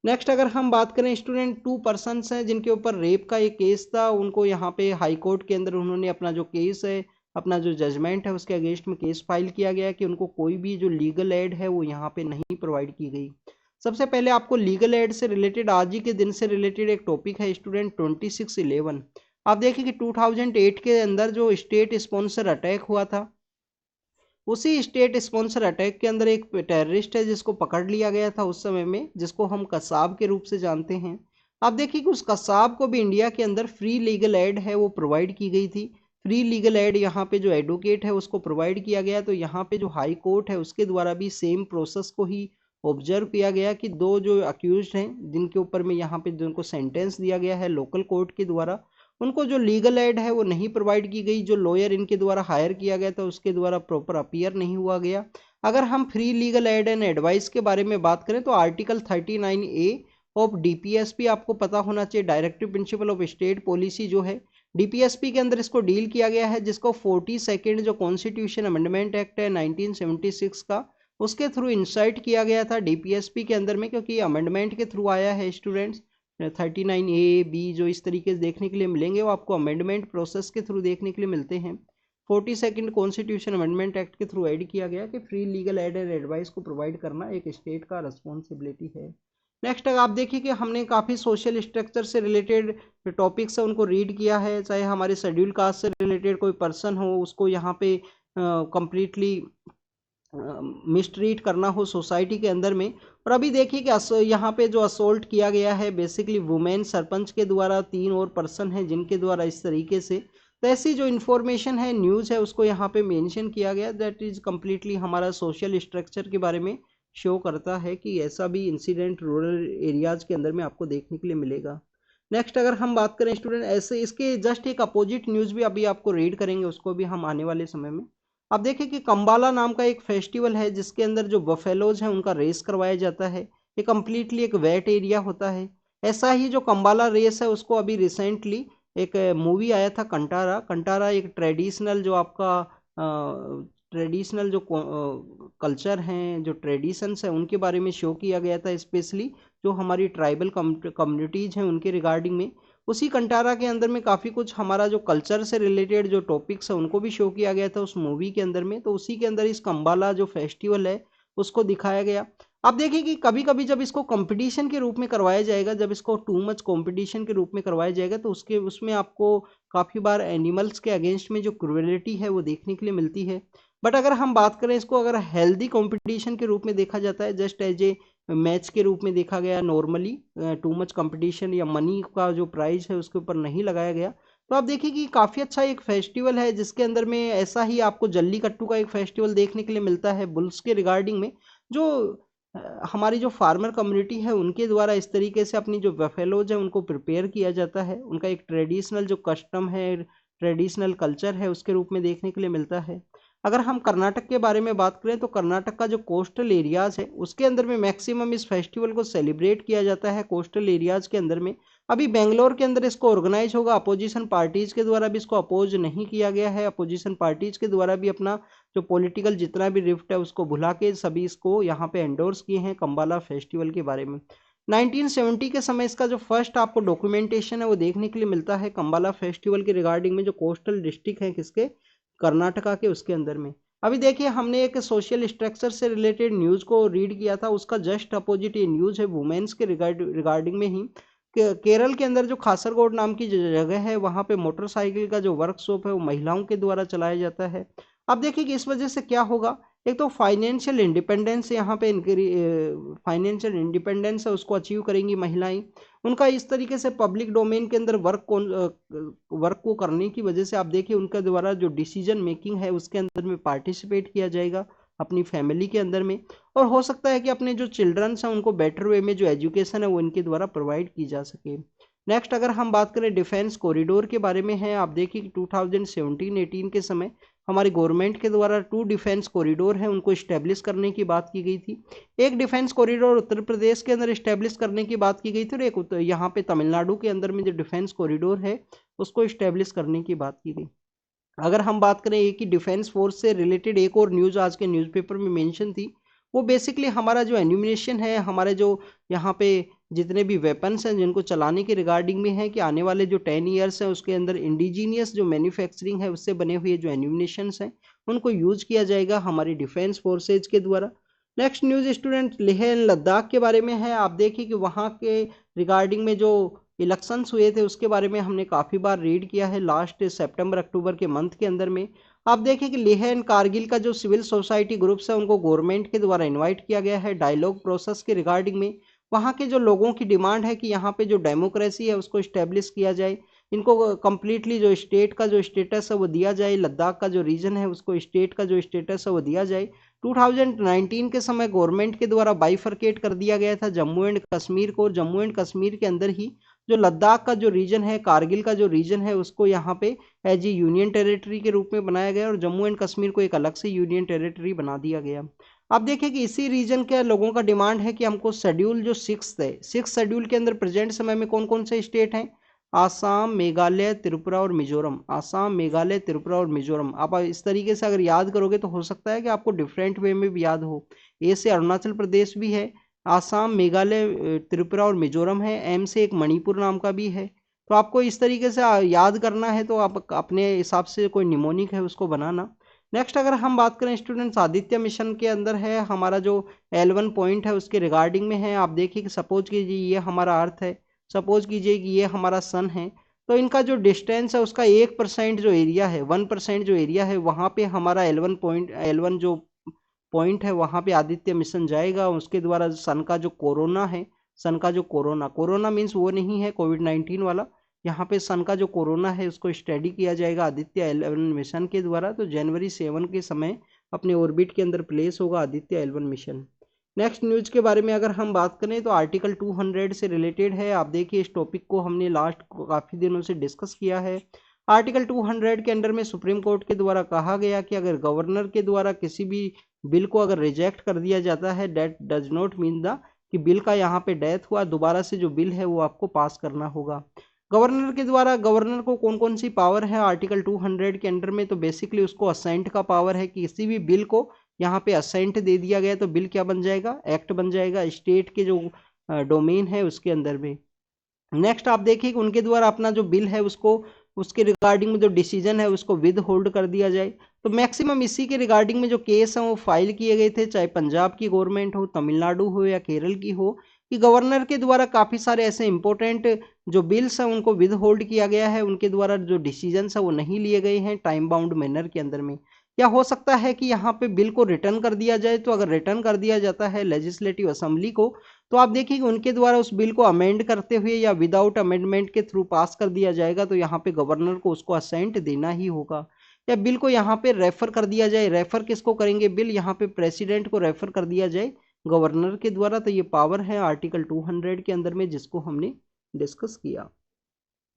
Speaker 1: नेक्स्ट अगर हम बात करें स्टूडेंट, 2 पर्सन्स हैं जिनके ऊपर रेप का एक केस था, उनको यहाँ पे हाई कोर्ट के अंदर उन्होंने अपना जो केस है, अपना जो जजमेंट है उसके अगेंस्ट में केस फाइल किया गया कि उनको कोई भी जो लीगल एड है वो यहाँ पे नहीं प्रोवाइड की गई। सबसे पहले आपको लीगल एड से रिलेटेड आज ही के दिन से रिलेटेड एक टॉपिक है स्टूडेंट 26/11। आप देखिए कि 2008 के अंदर जो स्टेट स्पॉन्सर अटैक हुआ था, उसी स्टेट स्पॉन्सर अटैक के अंदर एक टेररिस्ट है जिसको पकड़ लिया गया था उस समय में, जिसको हम कसाब के रूप से जानते हैं। आप देखिए कि उस कसाब को भी इंडिया के अंदर फ्री लीगल एड है वो प्रोवाइड की गई थी। फ्री लीगल एड यहाँ पे जो एडवोकेट है उसको प्रोवाइड किया गया, तो यहाँ पे जो हाई कोर्ट है उसके द्वारा भी सेम प्रोसेस को ही ऑब्जर्व किया गया कि दो जो अक्यूज्ड हैं जिनके ऊपर में यहाँ पे जिनको सेंटेंस दिया गया है लोकल कोर्ट के द्वारा, उनको जो लीगल एड है वो नहीं प्रोवाइड की गई, जो लॉयर इनके द्वारा हायर किया गया था उसके द्वारा प्रॉपर अपीयर नहीं हुआ गया। अगर हम free legal aid and advice के बारे में बात करें तो आर्टिकल 39A ऑफ DPSP आपको पता होना चाहिए, directive principle of state policy जो है DPSP के अंदर इसको डील किया गया है, जिसको 42nd जो कॉन्स्टिट्यूशन अमेंडमेंट एक्ट है 1976 का, उसके थ्रू इंसर्ट किया गया था DPSP के अंदर में, क्योंकि अमेंडमेंट के थ्रू आया है स्टूडेंट्स। 39A, B जो इस तरीके से देखने के लिए मिलेंगे वो आपको अमेंडमेंट प्रोसेस के थ्रू देखने के लिए मिलते हैं। 42nd कॉन्स्टिट्यूशन अमेंडमेंट एक्ट के थ्रू ऐड किया गया कि free legal aid and advice को प्रोवाइड करना एक स्टेट का रिस्पॉन्सिबिलिटी है। नेक्स्ट आप देखिए कि हमने काफ़ी सोशल स्ट्रक्चर से रिलेटेड टॉपिक्स है उनको रीड किया है, चाहे हमारे शेड्यूल कास्ट से रिलेटेड कोई पर्सन हो उसको यहाँ पे कंप्लीटली मिसट्रीट करना हो सोसाइटी के अंदर में। और अभी देखिए कि यहाँ पे जो असोल्ट किया गया है बेसिकली वुमेन सरपंच के द्वारा, 3 और पर्सन हैं जिनके द्वारा इस तरीके से, तो ऐसी जो इन्फॉर्मेशन है न्यूज़ है उसको यहाँ पे मेंशन किया गया, दैट इज़ कम्प्लीटली हमारा सोशल स्ट्रक्चर के बारे में शो करता है कि ऐसा भी इंसिडेंट रूरल एरियाज़ के अंदर में आपको देखने के लिए मिलेगा। नेक्स्ट अगर हम बात करें स्टूडेंट, ऐसे इसके जस्ट एक अपोजिट न्यूज़ भी अभी आपको रीड करेंगे, उसको भी हम आने वाले समय में। आप देखिए कि कंबाला नाम का एक फेस्टिवल है जिसके अंदर जो बफेलोज हैं उनका रेस करवाया जाता है, ये कम्प्लीटली एक वेट एरिया होता है। ऐसा ही जो कंबाला रेस है उसको अभी रिसेंटली एक मूवी आया था कंटारा। कंटारा एक ट्रेडिशनल जो आपका ट्रेडिशनल जो कल्चर हैं, जो ट्रेडिशंस हैं, उनके बारे में शो किया गया था, स्पेशली जो हमारी ट्राइबल कम्युनिटीज़ हैं उनके रिगार्डिंग में। उसी कंटारा के अंदर में काफ़ी कुछ हमारा जो कल्चर से रिलेटेड जो टॉपिक्स हैं उनको भी शो किया गया था उस मूवी के अंदर में। तो उसी के अंदर इस कम्बाला जो फेस्टिवल है उसको दिखाया गया। आप देखिए कि कभी कभी जब इसको कंपटीशन के रूप में करवाया जाएगा, जब इसको टू मच कंपटीशन के रूप में करवाया जाएगा, तो उसमें आपको काफ़ी बार एनिमल्स के अगेंस्ट में जो क्रूरलिटी है वो देखने के लिए मिलती है। बट अगर हम बात करें इसको, अगर हेल्दी कंपटीशन के रूप में देखा जाता है, जस्ट एज ए मैच के रूप में देखा गया नॉर्मली, टू मच कंपटीशन या मनी का जो प्राइस है उसके ऊपर नहीं लगाया गया, तो आप देखिए कि काफ़ी अच्छा एक फेस्टिवल है जिसके अंदर में ऐसा ही आपको जल्लीकट्टू का एक फेस्टिवल देखने के लिए मिलता है बुल्स के रिगार्डिंग में, जो हमारी जो फार्मर कम्युनिटी है उनके द्वारा इस तरीके से अपनी जो बफेलोज है उनको प्रिपेयर किया जाता है, उनका एक ट्रेडिशनल जो कस्टम है, ट्रेडिशनल कल्चर है उसके रूप में देखने के लिए मिलता है। अगर हम कर्नाटक के बारे में बात करें तो कर्नाटक का जो कोस्टल एरियाज है उसके अंदर में मैक्सिमम इस फेस्टिवल को सेलिब्रेट किया जाता है कोस्टल एरियाज के अंदर में। अभी बेंगलोर के अंदर इसको ऑर्गेनाइज होगा, अपोजिशन पार्टीज के द्वारा भी इसको अपोज नहीं किया गया है, अपोजिशन पार्टीज के द्वारा भी अपना जो पॉलिटिकल जितना भी रिफ्ट है उसको भुला के सभी इसको यहाँ पे एंडोर्स किए हैं कम्बाला फेस्टिवल के बारे में। 1970 के समय इसका जो फर्स्ट आपको डॉक्यूमेंटेशन है वो देखने के लिए मिलता है कम्बाला फेस्टिवल के रिगार्डिंग में, जो कोस्टल डिस्ट्रिक्ट है किसके, कर्नाटका के, उसके अंदर में। अभी देखिए हमने एक सोशल स्ट्रक्चर से रिलेटेड न्यूज़ को रीड किया था, उसका जस्ट अपोजिट ये न्यूज़ है वुमेन्स के रिगार्डिंग में ही। केरल के अंदर जो खासरगोड नाम की जो जगह है वहाँ पे मोटरसाइकिल का जो वर्कशॉप है वो महिलाओं के द्वारा चलाया जाता है। अब देखिए कि इस वजह से क्या होगा, एक तो फाइनेंशियल इंडिपेंडेंस यहाँ पे फाइनेंशियल इंडिपेंडेंस है उसको अचीव करेंगी महिलाएं। उनका इस तरीके से पब्लिक डोमेन के अंदर वर्क को करने की वजह से आप देखिए उनके द्वारा जो डिसीजन मेकिंग है उसके अंदर में पार्टिसिपेट किया जाएगा अपनी फैमिली के अंदर में, और हो सकता है कि अपने जो चिल्ड्रंस हैं उनको बेटर वे में जो एजुकेशन है वो इनके द्वारा प्रोवाइड की जा सके। नेक्स्ट अगर हम बात करें डिफेंस कॉरिडोर के बारे में है, आप देखिए कि 2017-18 के समय हमारी गवर्नमेंट के द्वारा 2 डिफेंस कॉरिडोर हैं उनको इस्टेब्लिश करने की बात की गई थी। एक डिफेंस कॉरिडोर उत्तर प्रदेश के अंदर इस्टेब्लिश करने की बात की गई थी, और एक यहाँ पे तमिलनाडु के अंदर में जो डिफेंस कॉरिडोर है उसको इस्टेब्लिश करने की बात की गई। अगर हम बात करें एक ही डिफेंस फोर्स से रिलेटेड एक और न्यूज़ आज के न्यूज़पेपर में मेंशन थी, वो बेसिकली हमारा जो एन्यूमिनेशन है, हमारे जो यहाँ पे जितने भी वेपन्स हैं जिनको चलाने के रिगार्डिंग में है कि आने वाले जो 10 ईयर्स हैं उसके अंदर इंडिजीनियस जो मैन्युफैक्चरिंग है उससे बने हुए जो एन्यूमिनेशंस हैं उनको यूज किया जाएगा हमारी डिफेंस फोर्सेज के द्वारा। Next news student Leh and Ladakh के बारे में है। आप देखिए कि वहाँ के रिगार्डिंग में जो इलेक्शंस हुए थे उसके बारे में हमने काफ़ी बार रीड किया है लास्ट सितंबर अक्टूबर के मंथ के अंदर में। आप देखें कि लेह एंड कारगिल का जो सिविल सोसाइटी ग्रुप्स है उनको गवर्नमेंट के द्वारा इनवाइट किया गया है डायलॉग प्रोसेस के रिगार्डिंग में। वहाँ के जो लोगों की डिमांड है कि यहाँ पे जो डेमोक्रेसी है उसको इस्टेब्लिश किया जाए, इनको कम्प्लीटली जो स्टेट का जो स्टेटस है वो दिया जाए, लद्दाख का जो रीजन है उसको स्टेट का जो स्टेटस है वो दिया जाए। 2019 के समय गवर्नमेंट के द्वारा बाइफरकेट कर दिया गया था जम्मू एंड कश्मीर को, और जम्मू एंड कश्मीर के अंदर ही जो लद्दाख का जो रीजन है, कारगिल का जो रीजन है, उसको यहाँ पे एज ए यूनियन टेरिटरी के रूप में बनाया गया और जम्मू एंड कश्मीर को एक अलग से यूनियन टेरिटरी बना दिया गया। आप देखिए कि इसी रीजन के लोगों का डिमांड है कि हमको शेड्यूल जो 6 है, 6 शेड्यूल के अंदर प्रेजेंट समय में कौन कौन से स्टेट हैं, आसाम, मेघालय, त्रिपुरा और मिजोरम। आसाम, मेघालय, त्रिपुरा और मिजोरम। आप इस तरीके से अगर याद करोगे तो हो सकता है कि आपको डिफरेंट वे में भी याद हो। ए से अरुणाचल प्रदेश भी है, आसाम, मेघालय, त्रिपुरा और मिजोरम है, एम से एक मणिपुर नाम का भी है। तो आपको इस तरीके से याद करना है, तो आप अपने हिसाब से कोई निमोनिक है उसको बनाना। नेक्स्ट अगर हम बात करें स्टूडेंट्स, आदित्य मिशन के अंदर है हमारा जो L1 पॉइंट है उसके रिगार्डिंग में है। आप देखिए कि सपोज कीजिए ये हमारा अर्थ है, सपोज कीजिए कि ये हमारा सन है, तो इनका जो डिस्टेंस है उसका 1% जो एरिया है, 1% जो एरिया है वहाँ पे हमारा L1 जो पॉइंट है वहाँ पे आदित्य मिशन जाएगा। उसके द्वारा सन का जो कोरोना है, सन का जो कोरोना मीन्स वो नहीं है कोविड-19 वाला, यहाँ पे सन का जो कोरोना है उसको स्टडी किया जाएगा आदित्य L1 मिशन के द्वारा। तो जनवरी 7 के समय अपने ऑर्बिट के अंदर प्लेस होगा Aditya L1 mission. Next news के बारे में अगर हम बात करें तो आर्टिकल 200 से रिलेटेड है। आप देखिए इस टॉपिक को हमने लास्ट काफ़ी दिनों से डिस्कस किया है। आर्टिकल 200 के अंडर में सुप्रीम कोर्ट के द्वारा कहा गया कि अगर गवर्नर के द्वारा किसी भी बिल को अगर रिजेक्ट कर दिया जाता है, that does not mean the कि बिल का यहाँ पे डेथ हुआ, दोबारा से जो बिल है वो आपको पास करना होगा। गवर्नर के द्वारा गवर्नर को कौन कौन सी पावर है आर्टिकल 200 के अंडर में, तो बेसिकली उसको असेंट का पावर है कि किसी भी बिल को यहाँ पे असेंट दे दिया गया तो बिल क्या बन जाएगा, एक्ट बन जाएगा स्टेट के जो डोमेन है उसके अंदर में। नेक्स्ट आप देखिए कि उनके द्वारा अपना जो बिल है उसको उसके रिगार्डिंग में जो डिसीजन है उसको विद होल्ड कर दिया जाए। तो मैक्सिमम इसी के रिगार्डिंग में जो केस हैं वो फाइल किए गए थे, चाहे पंजाब की गवर्नमेंट हो, तमिलनाडु हो या केरल की हो, कि गवर्नर के द्वारा काफ़ी सारे ऐसे इंपॉर्टेंट जो बिल्स हैं उनको विद होल्ड किया गया है, उनके द्वारा जो डिसीजंस है वो नहीं लिए गए हैं टाइम बाउंड मैनर के अंदर में। या हो सकता है कि यहाँ पे बिल को रिटर्न कर दिया जाए, तो अगर रिटर्न कर दिया जाता है लेजिस्लेटिव असेंबली को, तो आप देखिए कि उनके द्वारा उस बिल को अमेंड करते हुए या विदाउट अमेंडमेंट के थ्रू पास कर दिया जाएगा, तो यहाँ पे गवर्नर को उसको असेंट देना ही होगा। या बिल को यहाँ पे रेफर कर दिया जाए, रेफर किसको करेंगे, बिल यहाँ पे प्रेसिडेंट को रेफर कर दिया जाए गवर्नर के द्वारा। तो ये पावर है आर्टिकल 200 के अंदर में जिसको हमने डिस्कस किया।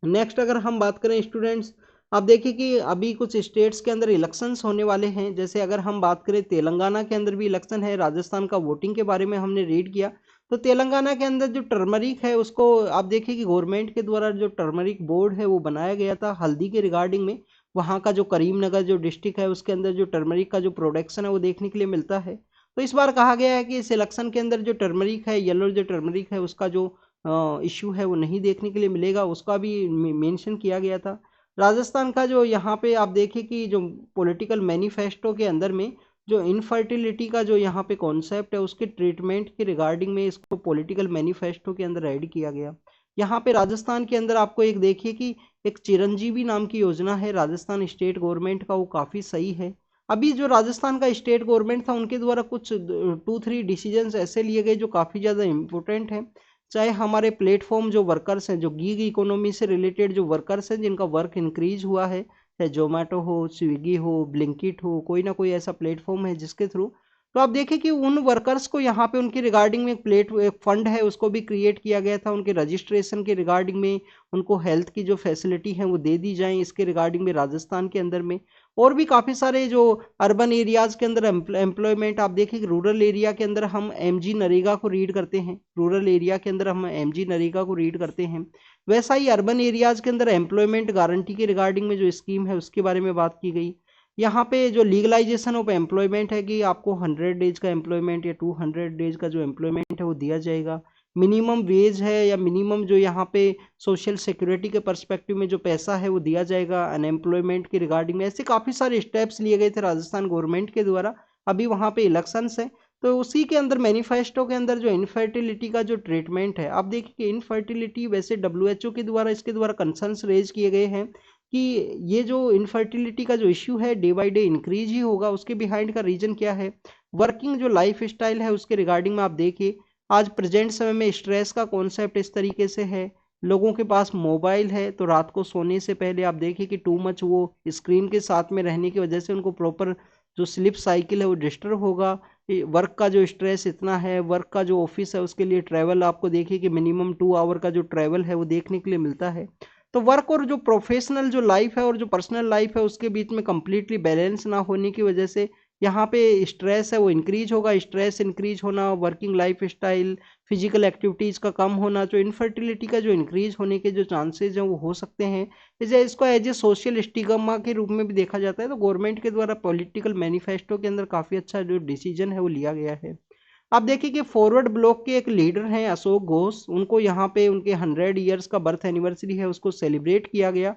Speaker 1: नेक्स्ट अगर हम बात करें स्टूडेंट्स, आप देखिए कि अभी कुछ स्टेट्स के अंदर इलेक्शंस होने वाले हैं। जैसे अगर हम बात करें तेलंगाना के अंदर भी इलेक्शन है, राजस्थान का वोटिंग के बारे में हमने रीड किया। तो तेलंगाना के अंदर जो टर्मरिक है उसको आप देखिए कि गवर्नमेंट के द्वारा जो टर्मरिक बोर्ड है वो बनाया गया था हल्दी के रिगार्डिंग में। वहाँ का जो करीमनगर जो डिस्ट्रिक्ट है उसके अंदर जो टर्मरिक का जो प्रोडक्शन है वो देखने के लिए मिलता है। तो इस बार कहा गया है कि इस इलेक्शन के अंदर जो टर्मरिक है, येलो जो टर्मरिक है, उसका जो इश्यू है वो नहीं देखने के लिए मिलेगा, उसका भी मेंशन किया गया था। राजस्थान का जो यहाँ पे आप देखिए कि जो पॉलिटिकल मैनिफेस्टो के अंदर में जो इनफर्टिलिटी का जो यहाँ पे कॉन्सेप्ट है उसके ट्रीटमेंट के रिगार्डिंग में इसको पॉलिटिकल मैनिफेस्टो के अंदर ऐड किया गया। यहाँ पे राजस्थान के अंदर आपको एक देखिए कि एक चिरंजीवी नाम की योजना है राजस्थान स्टेट गवर्नमेंट का, वो काफ़ी सही है। अभी जो राजस्थान का स्टेट गवर्नमेंट था उनके द्वारा कुछ 2-3 डिसीजंस ऐसे लिए गए जो काफ़ी ज़्यादा इम्पोर्टेंट हैं। चाहे हमारे प्लेटफॉर्म जो वर्कर्स हैं, जो गीग इकोनॉमी से रिलेटेड जो वर्कर्स हैं जिनका वर्क इंक्रीज हुआ है, चाहे जोमेटो हो, स्विगी हो, ब्लिंकिट हो, कोई ना कोई ऐसा प्लेटफॉर्म है जिसके थ्रू, तो आप देखिए कि उन वर्कर्स को यहाँ पे उनके रिगार्डिंग में एक फंड है उसको भी क्रिएट किया गया था, उनके रजिस्ट्रेशन के रिगार्डिंग में उनको हेल्थ की जो फैसिलिटी है वो दे दी जाए इसके रिगार्डिंग में राजस्थान के अंदर में। और भी काफ़ी सारे जो अर्बन एरियाज़ के अंदर एम्प्लॉयमेंट आप देखिए, रूरल एरिया के अंदर हम एमजी नरेगा को रीड करते हैं, रूरल एरिया के अंदर हम एमजी नरेगा को रीड करते हैं। वैसा ही अर्बन एरियाज़ के अंदर एम्प्लॉयमेंट गारंटी के रिगार्डिंग में जो स्कीम है उसके बारे में बात की गई। यहाँ पे जो लीगलाइजेशन ऑफ एम्प्लॉयमेंट है कि आपको 100 डेज का एम्प्लॉयमेंट या 200 डेज का जो एम्प्लॉयमेंट है वो दिया जाएगा। मिनिमम वेज है या मिनिमम जो यहाँ पे सोशल सिक्योरिटी के पर्सपेक्टिव में जो पैसा है वो दिया जाएगा अनएम्प्लॉयमेंट के रिगार्डिंग में। ऐसे काफ़ी सारे स्टेप्स लिए गए थे राजस्थान गवर्नमेंट के द्वारा। अभी वहाँ पे इलेक्शंस है, तो उसी के अंदर मैनिफेस्टो के अंदर जो इनफर्टिलिटी का जो ट्रीटमेंट है, आप देखिए कि इनफर्टिलिटी वैसे WHO के द्वारा इसके द्वारा कंसर्न्स रेज किए गए हैं कि ये जो इनफर्टिलिटी का जो इश्यू है डे बाय डे इंक्रीज ही होगा। उसके बिहाइंड का रीजन क्या है, वर्किंग जो लाइफ स्टाइल है उसके रिगार्डिंग में आप देखिए आज प्रेजेंट समय में स्ट्रेस का कॉन्सेप्ट इस तरीके से है, लोगों के पास मोबाइल है तो रात को सोने से पहले आप देखिए कि टू मच वो स्क्रीन के साथ में रहने की वजह से उनको प्रॉपर जो स्लिप साइकिल है वो डिस्टर्ब होगा। वर्क का जो स्ट्रेस इतना है, वर्क का जो ऑफिस है उसके लिए ट्रैवल आपको देखिए कि मिनिमम 2 आवर का जो ट्रैवल है वो देखने के लिए मिलता है। तो वर्क और जो प्रोफेशनल जो लाइफ है और जो पर्सनल लाइफ है उसके बीच में कंप्लीटली बैलेंस ना होने की वजह से यहाँ पे स्ट्रेस है वो इंक्रीज होगा। स्ट्रेस इंक्रीज होना, working life style, physical activities का कम होना, जो इनफर्टिलिटी का जो इंक्रीज होने के जो चांसेज हैं वो हो सकते हैं। इसे इसको एज ए सोशल स्टिग्मा के रूप में भी देखा जाता है। तो गवर्नमेंट के द्वारा पॉलिटिकल मैनिफेस्टो के अंदर काफ़ी अच्छा जो डिसीजन है वो लिया गया है। आप देखिए कि फॉरवर्ड ब्लॉक के एक लीडर हैं अशोक घोष, उनको यहाँ पे उनके 100 ईयर्स का बर्थ एनिवर्सरी है उसको सेलिब्रेट किया गया।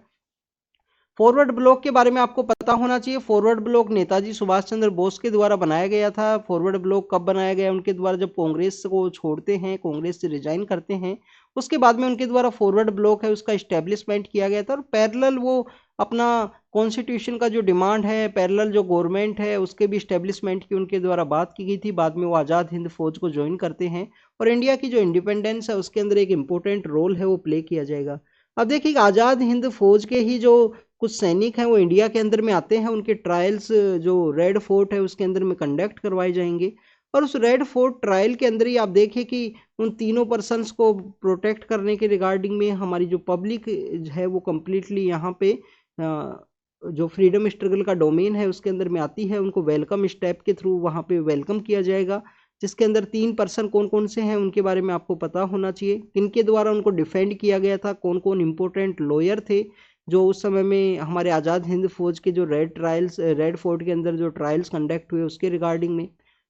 Speaker 1: फॉरवर्ड ब्लॉक के बारे में आपको पता होना चाहिए, फॉरवर्ड ब्लॉक नेताजी सुभाष चंद्र बोस के द्वारा बनाया गया था। फॉरवर्ड ब्लॉक कब बनाया गया, उनके द्वारा जब कांग्रेस को छोड़ते हैं, कांग्रेस से रिजाइन करते हैं, उसके बाद में उनके द्वारा फॉरवर्ड ब्लॉक है उसका इस्टेब्लिशमेंट किया गया था। और पैरेलल वो अपना कॉन्स्टिट्यूशन का जो डिमांड है, पैरेलल जो गवर्नमेंट है उसके भी इस्टेब्लिशमेंट की उनके द्वारा बात की गई थी। बाद में वो आज़ाद हिंद फौज को ज्वाइन करते हैं और इंडिया की जो इंडिपेंडेंस है उसके अंदर एक इंपॉर्टेंट रोल है वो प्ले किया जाएगा। अब देखिए आज़ाद हिंद फौज के ही जो कुछ सैनिक हैं वो इंडिया के अंदर में आते हैं, उनके ट्रायल्स जो रेड फोर्ट है उसके अंदर में कंडक्ट करवाए जाएंगे। और उस रेड फोर्ट ट्रायल के अंदर ही आप देखिए कि उन तीनों पर्सन्स को प्रोटेक्ट करने के रिगार्डिंग में हमारी जो पब्लिक है वो कम्प्लीटली यहाँ पे जो फ्रीडम स्ट्रगल का डोमेन है उसके अंदर में आती है, उनको वेलकम स्टेप के थ्रू वहाँ पे वेलकम किया जाएगा। जिसके अंदर 3 पर्सन कौन कौन से हैं उनके बारे में आपको पता होना चाहिए। किनके द्वारा उनको डिफेंड किया गया था, कौन कौन इंपॉर्टेंट लॉयर थे जो उस समय में हमारे आज़ाद हिंद फौज के जो रेड फोर्ट के अंदर जो ट्रायल्स कंडक्ट हुए उसके रिगार्डिंग में।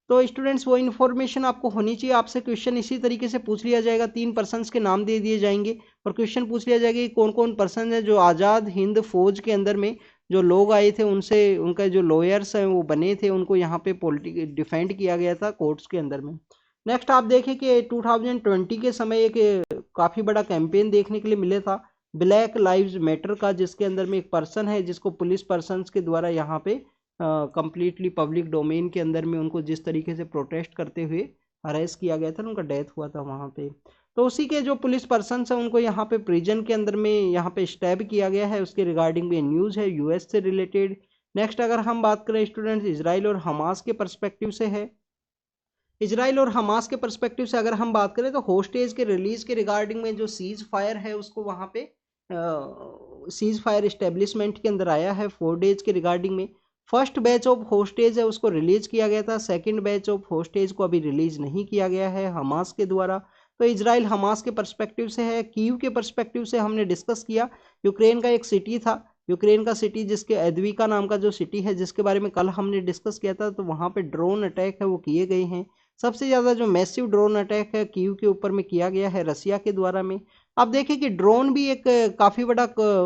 Speaker 1: तो स्टूडेंट्स वो इन्फॉर्मेशन आपको होनी चाहिए। आपसे क्वेश्चन इसी तरीके से पूछ लिया जाएगा, 3 पर्सन्स के नाम दे दिए जाएंगे और क्वेश्चन पूछ लिया जाएगा कि कौन कौन पर्सन है जो आज़ाद हिंद फौज के अंदर में जो लोग आए थे उनसे उनका जो लॉयर्स हैं वो बने थे, उनको यहाँ पे पॉलिटिक डिफेंड किया गया था कोर्ट्स के अंदर में। नेक्स्ट आप देखें कि 2020 के समय एक काफ़ी बड़ा कैंपेन देखने के लिए मिले था ब्लैक लाइव्स मैटर का, जिसके अंदर में एक पर्सन है जिसको पुलिस पर्सन्स के द्वारा यहाँ पे कंप्लीटली पब्लिक डोमेन के अंदर में उनको जिस तरीके से प्रोटेस्ट करते हुए अरेस्ट किया गया था, उनका डेथ हुआ था वहाँ पे। तो उसी के जो पुलिस पर्सन है उनको यहाँ पे प्रिजन के अंदर में यहाँ पे स्टैब किया गया है, उसके रिगार्डिंग में न्यूज़ है यूएस से रिलेटेड। नेक्स्ट अगर हम बात करें स्टूडेंट्स इजराइल और हमास के पर्सपेक्टिव से है। इजराइल और हमास के पर्सपेक्टिव से अगर हम बात करें तो होस्टेज के रिलीज के रिगार्डिंग में जो सीज फायर है उसको वहाँ पे सीज फायर इस्टेब्लिशमेंट के अंदर आया है 4 डेज के रिगार्डिंग में। फर्स्ट बैच ऑफ होस्टेज है उसको रिलीज किया गया था, सेकंड बैच ऑफ होस्टेज को अभी रिलीज नहीं किया गया है हमास के द्वारा। तो इजराइल हमास के पर्सपेक्टिव से है। कीव के पर्सपेक्टिव से हमने डिस्कस किया, यूक्रेन का एक सिटी था, यूक्रेन का सिटी जिसके एदविका नाम का जो सिटी है जिसके बारे में कल हमने डिस्कस किया था, तो वहाँ पे ड्रोन अटैक है वो किए गए हैं। सबसे ज़्यादा जो मैसिव ड्रोन अटैक है कीव के ऊपर में किया गया है रसिया के द्वारा में। अब देखिए कि ड्रोन भी एक काफ़ी बड़ा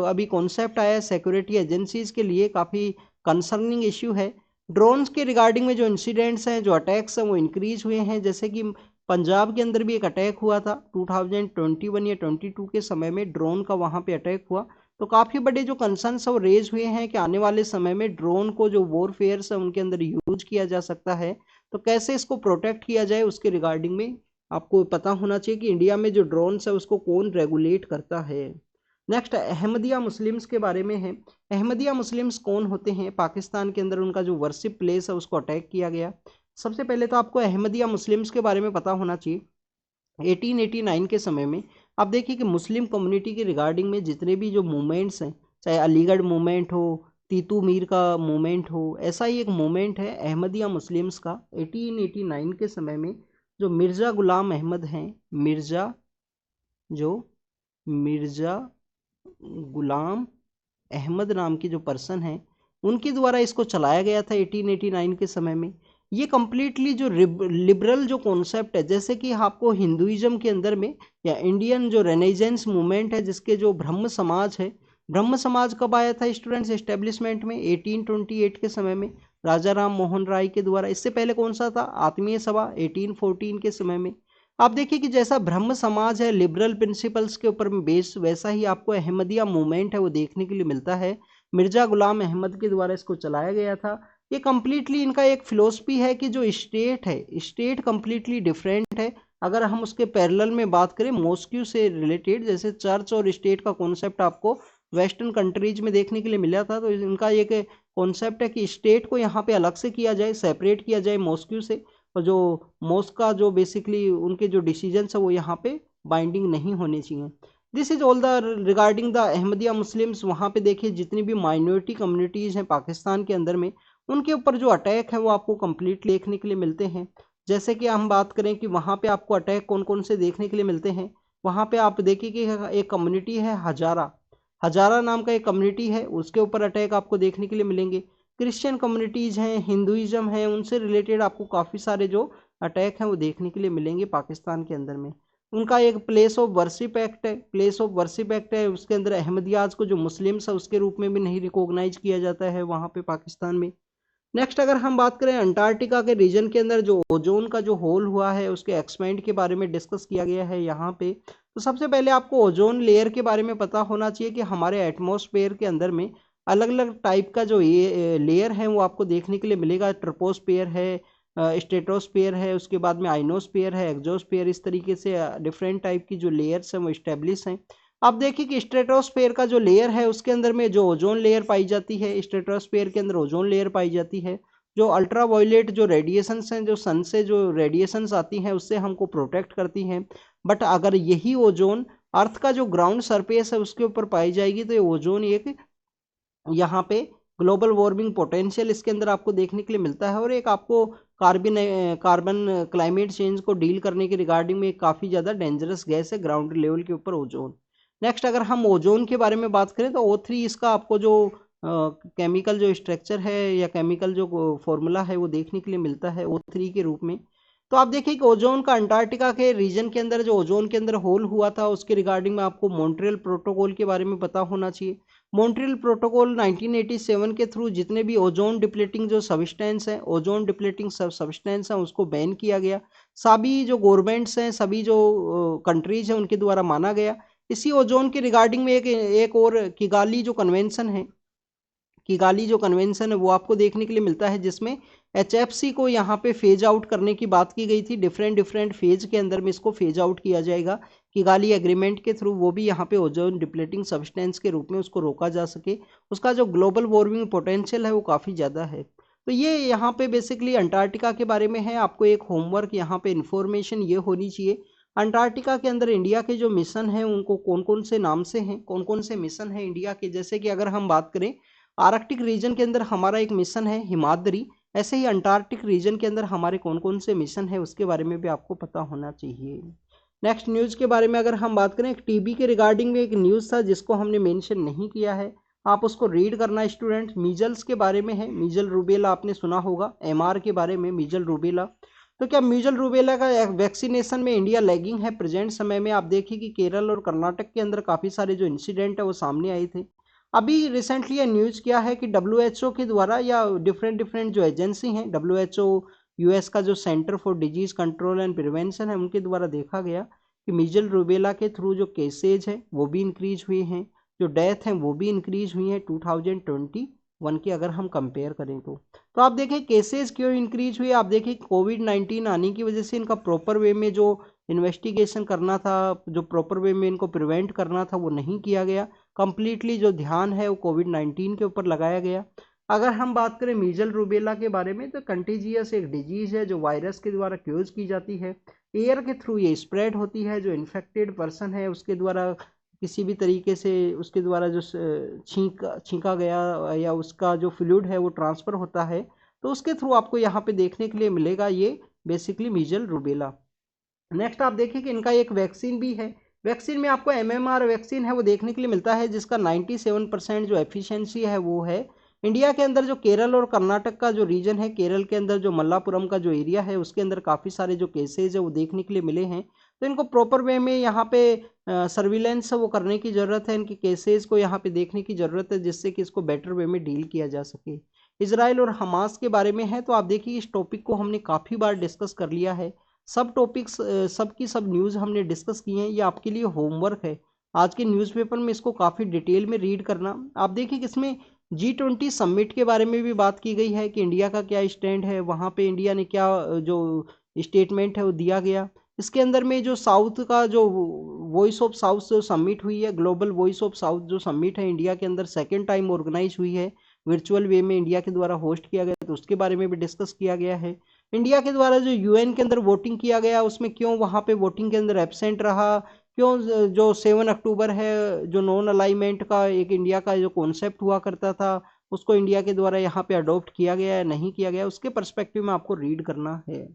Speaker 1: अभी कॉन्सेप्ट आया है सिक्योरिटी एजेंसीज के लिए, काफ़ी कंसर्निंग इश्यू है। ड्रोन्स के रिगार्डिंग में जो इंसिडेंट्स हैं जो अटैक्स हैं वो इंक्रीज हुए हैं, जैसे कि पंजाब के अंदर भी एक अटैक हुआ था 2021 या 22 के समय में ड्रोन का वहाँ पे अटैक हुआ। तो काफ़ी बड़े जो कंसर्न्स है वो रेज हुए हैं कि आने वाले समय में ड्रोन को जो वॉरफेयर्स है उनके अंदर यूज किया जा सकता है, तो कैसे इसको प्रोटेक्ट किया जाए उसके रिगार्डिंग में आपको पता होना चाहिए कि इंडिया में जो ड्रोन्स है उसको कौन रेगुलेट करता है। नेक्स्ट अहमदिया मुस्लिम्स के बारे में है। अहमदिया मुस्लिम्स कौन होते हैं? पाकिस्तान के अंदर उनका जो वर्शिप प्लेस है उसको अटैक किया गया। सबसे पहले तो आपको अहमदिया मुस्लिम्स के बारे में पता होना चाहिए। 1889 के समय में आप देखिए कि मुस्लिम कम्युनिटी के रिगार्डिंग में जितने भी जो मूवमेंट्स हैं, चाहे अलीगढ़ मूवमेंट हो, तीतू मीर का मूवमेंट हो, ऐसा ही एक मूवमेंट है अहमदिया मुस्लिम्स का 1889 के समय में। जो मिर्ज़ा गुलाम अहमद हैं, मिर्ज़ा गुलाम अहमद नाम के जो पर्सन हैं उनके द्वारा इसको चलाया गया था 1889 के समय में। ये कम्प्लीटली जो लिबरल जो कॉन्सेप्ट है, जैसे कि आपको हिंदुइज्म के अंदर में या इंडियन जो रेनेजेंस मूवमेंट है जिसके जो ब्रह्म समाज है, ब्रह्म समाज कब आया था स्टूडेंट्स एस्टेब्लिशमेंट में? 1828 के समय में राजा राम मोहन राय के द्वारा। इससे पहले कौन सा था? आत्मीय सभा 1814 के समय में। आप देखिए कि जैसा ब्रह्म समाज है लिबरल प्रिंसिपल्स के ऊपर बेस, वैसा ही आपको अहमदिया मूवमेंट है वो देखने के लिए मिलता है। मिर्जा गुलाम अहमद के द्वारा इसको चलाया गया था। ये कम्प्लीटली इनका एक फिलोसफी है कि जो स्टेट है, स्टेट कम्प्लीटली डिफरेंट है। अगर हम उसके पैरेलल में बात करें मॉस्क्यू से रिलेटेड, जैसे चर्च और स्टेट का कॉन्सेप्ट आपको वेस्टर्न कंट्रीज में देखने के लिए मिला था, तो इनका एक कॉन्सेप्ट है कि स्टेट को यहाँ पे अलग से किया जाए, सेपरेट किया जाए मॉस्क्यू से, और जो मॉस्क का जो बेसिकली उनके जो डिसीजंस है वो यहाँ पे बाइंडिंग नहीं होने चाहिए। This is all the regarding the Ahmadiyya Muslims. वहाँ पे देखिए जितनी भी माइनॉरिटी कम्युनिटीज़ हैं पाकिस्तान के अंदर में, उनके ऊपर जो अटैक है वो आपको कंप्लीट देखने के लिए मिलते हैं। जैसे कि हम बात करें कि वहाँ पे आपको अटैक कौन कौन से देखने के लिए मिलते हैं, वहाँ पे आप देखिए कि एक कम्युनिटी है हजारा नाम का एक कम्युनिटी है, उसके ऊपर अटैक आपको देखने के लिए मिलेंगे। क्रिश्चियन कम्युनिटीज़ हैं, हिंदुइज्म है, उनसे रिलेटेड आपको काफ़ी सारे जो अटैक हैं वो देखने के लिए मिलेंगे पाकिस्तान के अंदर में। उनका एक प्लेस ऑफ वर्शिप एक्ट है, उसके अंदर अहमदियाज को जो मुस्लिम्स है उसके रूप में भी नहीं रिकॉग्नाइज किया जाता है वहाँ पे पाकिस्तान में। नेक्स्ट अगर हम बात करें अंटार्कटिका के रीजन के अंदर जो ओजोन का जो होल हुआ है उसके एक्सपेंड के बारे में डिस्कस किया गया है यहाँ पे। तो सबसे पहले आपको ओजोन लेयर के बारे में पता होना चाहिए कि हमारे एटमॉस्फेयर के अंदर में अलग अलग टाइप का जो ये लेयर है वो आपको देखने के लिए मिलेगा। ट्रोपोस्फेयर है, स्ट्रेटोस्फेयर है, उसके बाद में आइनोस्फेयर है, एक्सोस्फेयर, इस तरीके से डिफरेंट टाइप की जो लेयर्स हैं वो इस्टेब्लिश हैं। अब देखिए कि स्ट्रेटोस्फेयर का जो लेयर है उसके अंदर में जो ओजोन लेयर पाई जाती है, स्ट्रेटोस्फेयर के अंदर ओजोन लेयर पाई जाती है जो अल्ट्रा वायलेट जो रेडिएशंस हैं, जो सन से जो रेडिएशंस आती हैं उससे हमको प्रोटेक्ट करती हैं। बट अगर यही ओजोन अर्थ का जो ग्राउंड सरफेस है उसके ऊपर पाई जाएगी तो ये ओजोन एक यहाँ पे ग्लोबल वार्मिंग पोटेंशियल इसके अंदर आपको देखने के लिए मिलता है, और एक आपको कार्बन क्लाइमेट चेंज को डील करने के रिगार्डिंग में काफ़ी ज़्यादा डेंजरस गैस है ग्राउंड लेवल के ऊपर, ओजोन। नेक्स्ट अगर हम ओजोन के बारे में बात करें तो O3 इसका आपको जो केमिकल जो स्ट्रक्चर है या केमिकल जो फॉर्मूला है वो देखने के लिए मिलता है O3 के रूप में। तो आप देखिए कि ओजोन का अंटार्कटिका के रीजन के अंदर जो ओजोन के अंदर होल हुआ था उसके रिगार्डिंग में आपको मॉन्ट्रियल प्रोटोकॉल के बारे में पता होना चाहिए। मॉन्ट्रियल प्रोटोकॉल 1987 के थ्रू जितने भी ओजोन डिप्लीटिंग जो सब्सटेंस है, ओजोन डिप्लीटिंग सब्सटेंस है, उसको बैन किया गया। सभी जो गवर्नमेंट्स हैं, सभी जो कंट्रीज हैं, उनके द्वारा माना गया। इसी ओजोन के रिगार्डिंग में एक और किगाली जो कन्वेंशन है, किगाली जो कन्वेंशन है वो आपको देखने के लिए मिलता है, जिसमें HFC को यहाँ पे फेज आउट करने की बात की गई थी। डिफरेंट फेज के अंदर में इसको फेज आउट किया जाएगा किगाली एग्रीमेंट के थ्रू, वो भी यहाँ पे ओजोन डिप्लीटिंग सब्सटेंस के रूप में उसको रोका जा सके। उसका जो ग्लोबल वार्मिंग पोटेंशियल है वो काफ़ी ज़्यादा है। तो ये यहाँ पे बेसिकली अंटार्कटिका के बारे में है। आपको एक होमवर्क यहाँ पे इंफॉर्मेशन ये होनी चाहिए, अंटार्कटिका के अंदर इंडिया के जो मिशन हैं उनको कौन कौन से नाम से हैं, कौन कौन से मिशन हैं इंडिया के। जैसे कि अगर हम बात करें आर्कटिक रीजन के अंदर हमारा एक मिशन है हिमाद्री, ऐसे ही अंटार्कटिक रीजन के अंदर हमारे कौन कौन से मिशन है उसके बारे में भी आपको पता होना चाहिए। नेक्स्ट न्यूज़ के बारे में अगर हम बात करें, एक टीबी के रिगार्डिंग में एक न्यूज़ था जिसको हमने मेंशन नहीं किया है, आप उसको रीड करना स्टूडेंट्स। मीजल्स के बारे में है, मीजल रूबेला आपने सुना होगा, MR के बारे में मीजल रूबेला। तो क्या मीजल रूबेला का वैक्सीनेशन में इंडिया लैगिंग है प्रेजेंट समय में? आप देखिए कि केरल और कर्नाटक के अंदर काफ़ी सारे जो इंसिडेंट है वो सामने आए थे। अभी रिसेंटली ये न्यूज़ क्या है कि WHO के द्वारा या डिफरेंट जो एजेंसी हैं, WHO US का जो centre for disease control and prevention है, उनके द्वारा देखा गया कि मीजल रूबेला के थ्रू जो केसेज है वो भी इंक्रीज हुए हैं, जो डेथ हैं वो भी इंक्रीज हुई हैं 2021 की अगर हम कंपेयर करें तो आप देखें केसेस क्यों इंक्रीज हुए। आप देखिए कोविड-19 आने की वजह से इनका प्रॉपर वे में जो इन्वेस्टिगेशन करना था, जो प्रॉपर वे में इनको प्रिवेंट करना था वो नहीं किया गया। कंप्लीटली जो ध्यान है वो कोविड-19 के ऊपर लगाया गया। अगर हम बात करें मीजल रूबेला के बारे में तो कंटेजियस एक डिजीज़ है जो वायरस के द्वारा क्यूज की जाती है, एयर के थ्रू ये स्प्रेड होती है। जो इन्फेक्टेड पर्सन है उसके द्वारा किसी भी तरीके से उसके द्वारा जो छींका गया या उसका जो फ्लूइड है वो ट्रांसफ़र होता है, तो उसके थ्रू आपको यहाँ पे देखने के लिए मिलेगा ये बेसिकली मीजल रूबेला। नेक्स्ट आप देखिए कि इनका एक वैक्सीन भी है। वैक्सीन में आपको MMR वैक्सीन है वो देखने के लिए मिलता है, जिसका 97% जो एफिशिएंसी है वो है। इंडिया के अंदर जो केरल और कर्नाटक का जो रीजन है, केरल के अंदर जो मल्लापुरम का जो एरिया है उसके अंदर काफ़ी सारे जो केसेज है वो देखने के लिए मिले हैं। तो इनको प्रॉपर वे में यहाँ पे सर्विलेंस वो करने की ज़रूरत है, इनके केसेस को यहाँ पे देखने की ज़रूरत है, जिससे कि इसको बेटर वे में डील किया जा सके। इसराइल और हमास के बारे में है तो आप देखिए इस टॉपिक को हमने काफ़ी बार डिस्कस कर लिया है। सब टॉपिक्स सब की सब न्यूज़ हमने डिस्कस की हैं, ये आपके लिए होमवर्क है। आज के न्यूज़पेपर में इसको काफ़ी डिटेल में रीड करना। आप देखिए कि इसमें G20 समिट के बारे में भी बात की गई है कि इंडिया का क्या स्टैंड है, वहाँ पे इंडिया ने क्या जो स्टेटमेंट है वो दिया गया। इसके अंदर में जो साउथ का जो वॉइस ऑफ साउथ जो समिट हुई है, ग्लोबल वॉइस ऑफ साउथ जो समिट है इंडिया के अंदर सेकेंड टाइम ऑर्गेनाइज हुई है, वर्चुअल वे में इंडिया के द्वारा होस्ट किया गया, तो उसके बारे में भी डिस्कस किया गया है। इंडिया के द्वारा जो UN के अंदर वोटिंग किया गया उसमें क्यों वहाँ पे वोटिंग के अंदर एब्सेंट रहा, क्यों जो 7 अक्टूबर है जो नॉन अलाइनमेंट का एक इंडिया का जो कॉन्सेप्ट हुआ करता था उसको इंडिया के द्वारा यहाँ पे अडॉप्ट किया गया है नहीं किया गया, उसके पर्सपेक्टिव में आपको रीड करना है।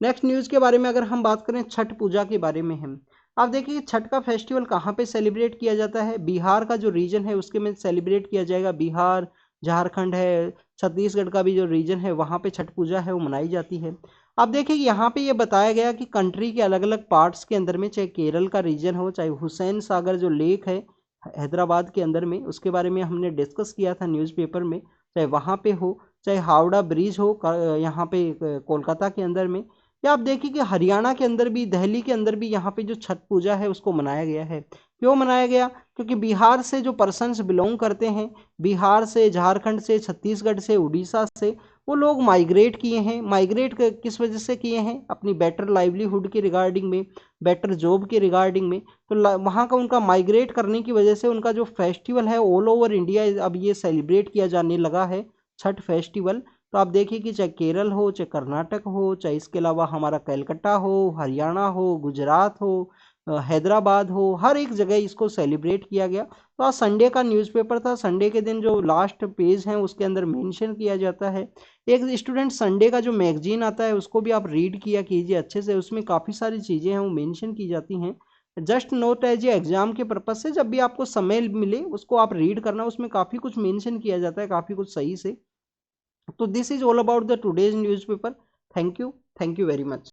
Speaker 1: नेक्स्ट न्यूज़ के बारे में अगर हम बात करें छठ पूजा के बारे में हम आप देखिए छठ का फेस्टिवल कहाँ पे सेलिब्रेट किया जाता है। बिहार का जो रीजन है उसके में सेलिब्रेट किया जाएगा। बिहार, झारखंड है, छत्तीसगढ़ का भी जो रीजन है वहाँ पे छठ पूजा है वो मनाई जाती है। आप देखिए यहाँ पे ये बताया गया कि कंट्री के अलग अलग पार्ट्स के अंदर में, चाहे केरल का रीजन हो, चाहे हुसैन सागर जो लेक है हैदराबाद के अंदर में, उसके बारे में हमने डिस्कस किया था न्यूज़पेपर में, चाहे वहाँ पे हो, चाहे हावड़ा ब्रिज हो यहाँ पे कोलकाता के अंदर में, या आप देखिए कि हरियाणा के अंदर भी, दिल्ली के अंदर भी यहाँ पे जो छठ पूजा है उसको मनाया गया है। क्यों मनाया गया? क्योंकि बिहार से जो पर्सन्स बिलोंग करते हैं, बिहार से, झारखंड से, छत्तीसगढ़ से, उड़ीसा से, वो लोग माइग्रेट किए हैं। माइग्रेट किस वजह से किए हैं? अपनी बेटर लाइवलीहुड के रिगार्डिंग में, बेटर जॉब के रिगार्डिंग में। तो वहाँ का उनका माइग्रेट करने की वजह से उनका जो फेस्टिवल है ऑल ओवर इंडिया अब ये सेलिब्रेट किया जाने लगा है, छठ फेस्टिवल। तो आप देखिए कि चाहे केरल हो, चाहे कर्नाटक हो, चाहे इसके अलावा हमारा कलकत्ता हो, हरियाणा हो, गुजरात हो, हैदराबाद हो, हर एक जगह इसको सेलिब्रेट किया गया। तो आज संडे का न्यूज़पेपर था। संडे के दिन जो लास्ट पेज है उसके अंदर मेंशन किया जाता है। एक स्टूडेंट संडे का जो मैगजीन आता है उसको भी आप रीड किया कीजिए अच्छे से, उसमें काफ़ी सारी चीज़ें हैं वो मेंशन की जाती हैं। जस्ट नोट एज ये एग्जाम के पर्पज से जब भी आपको समय मिले उसको आप रीड करना, उसमें काफ़ी कुछ मेंशन किया जाता है, काफ़ी कुछ सही से। तो this is all about the today's newspaper. Thank you very much.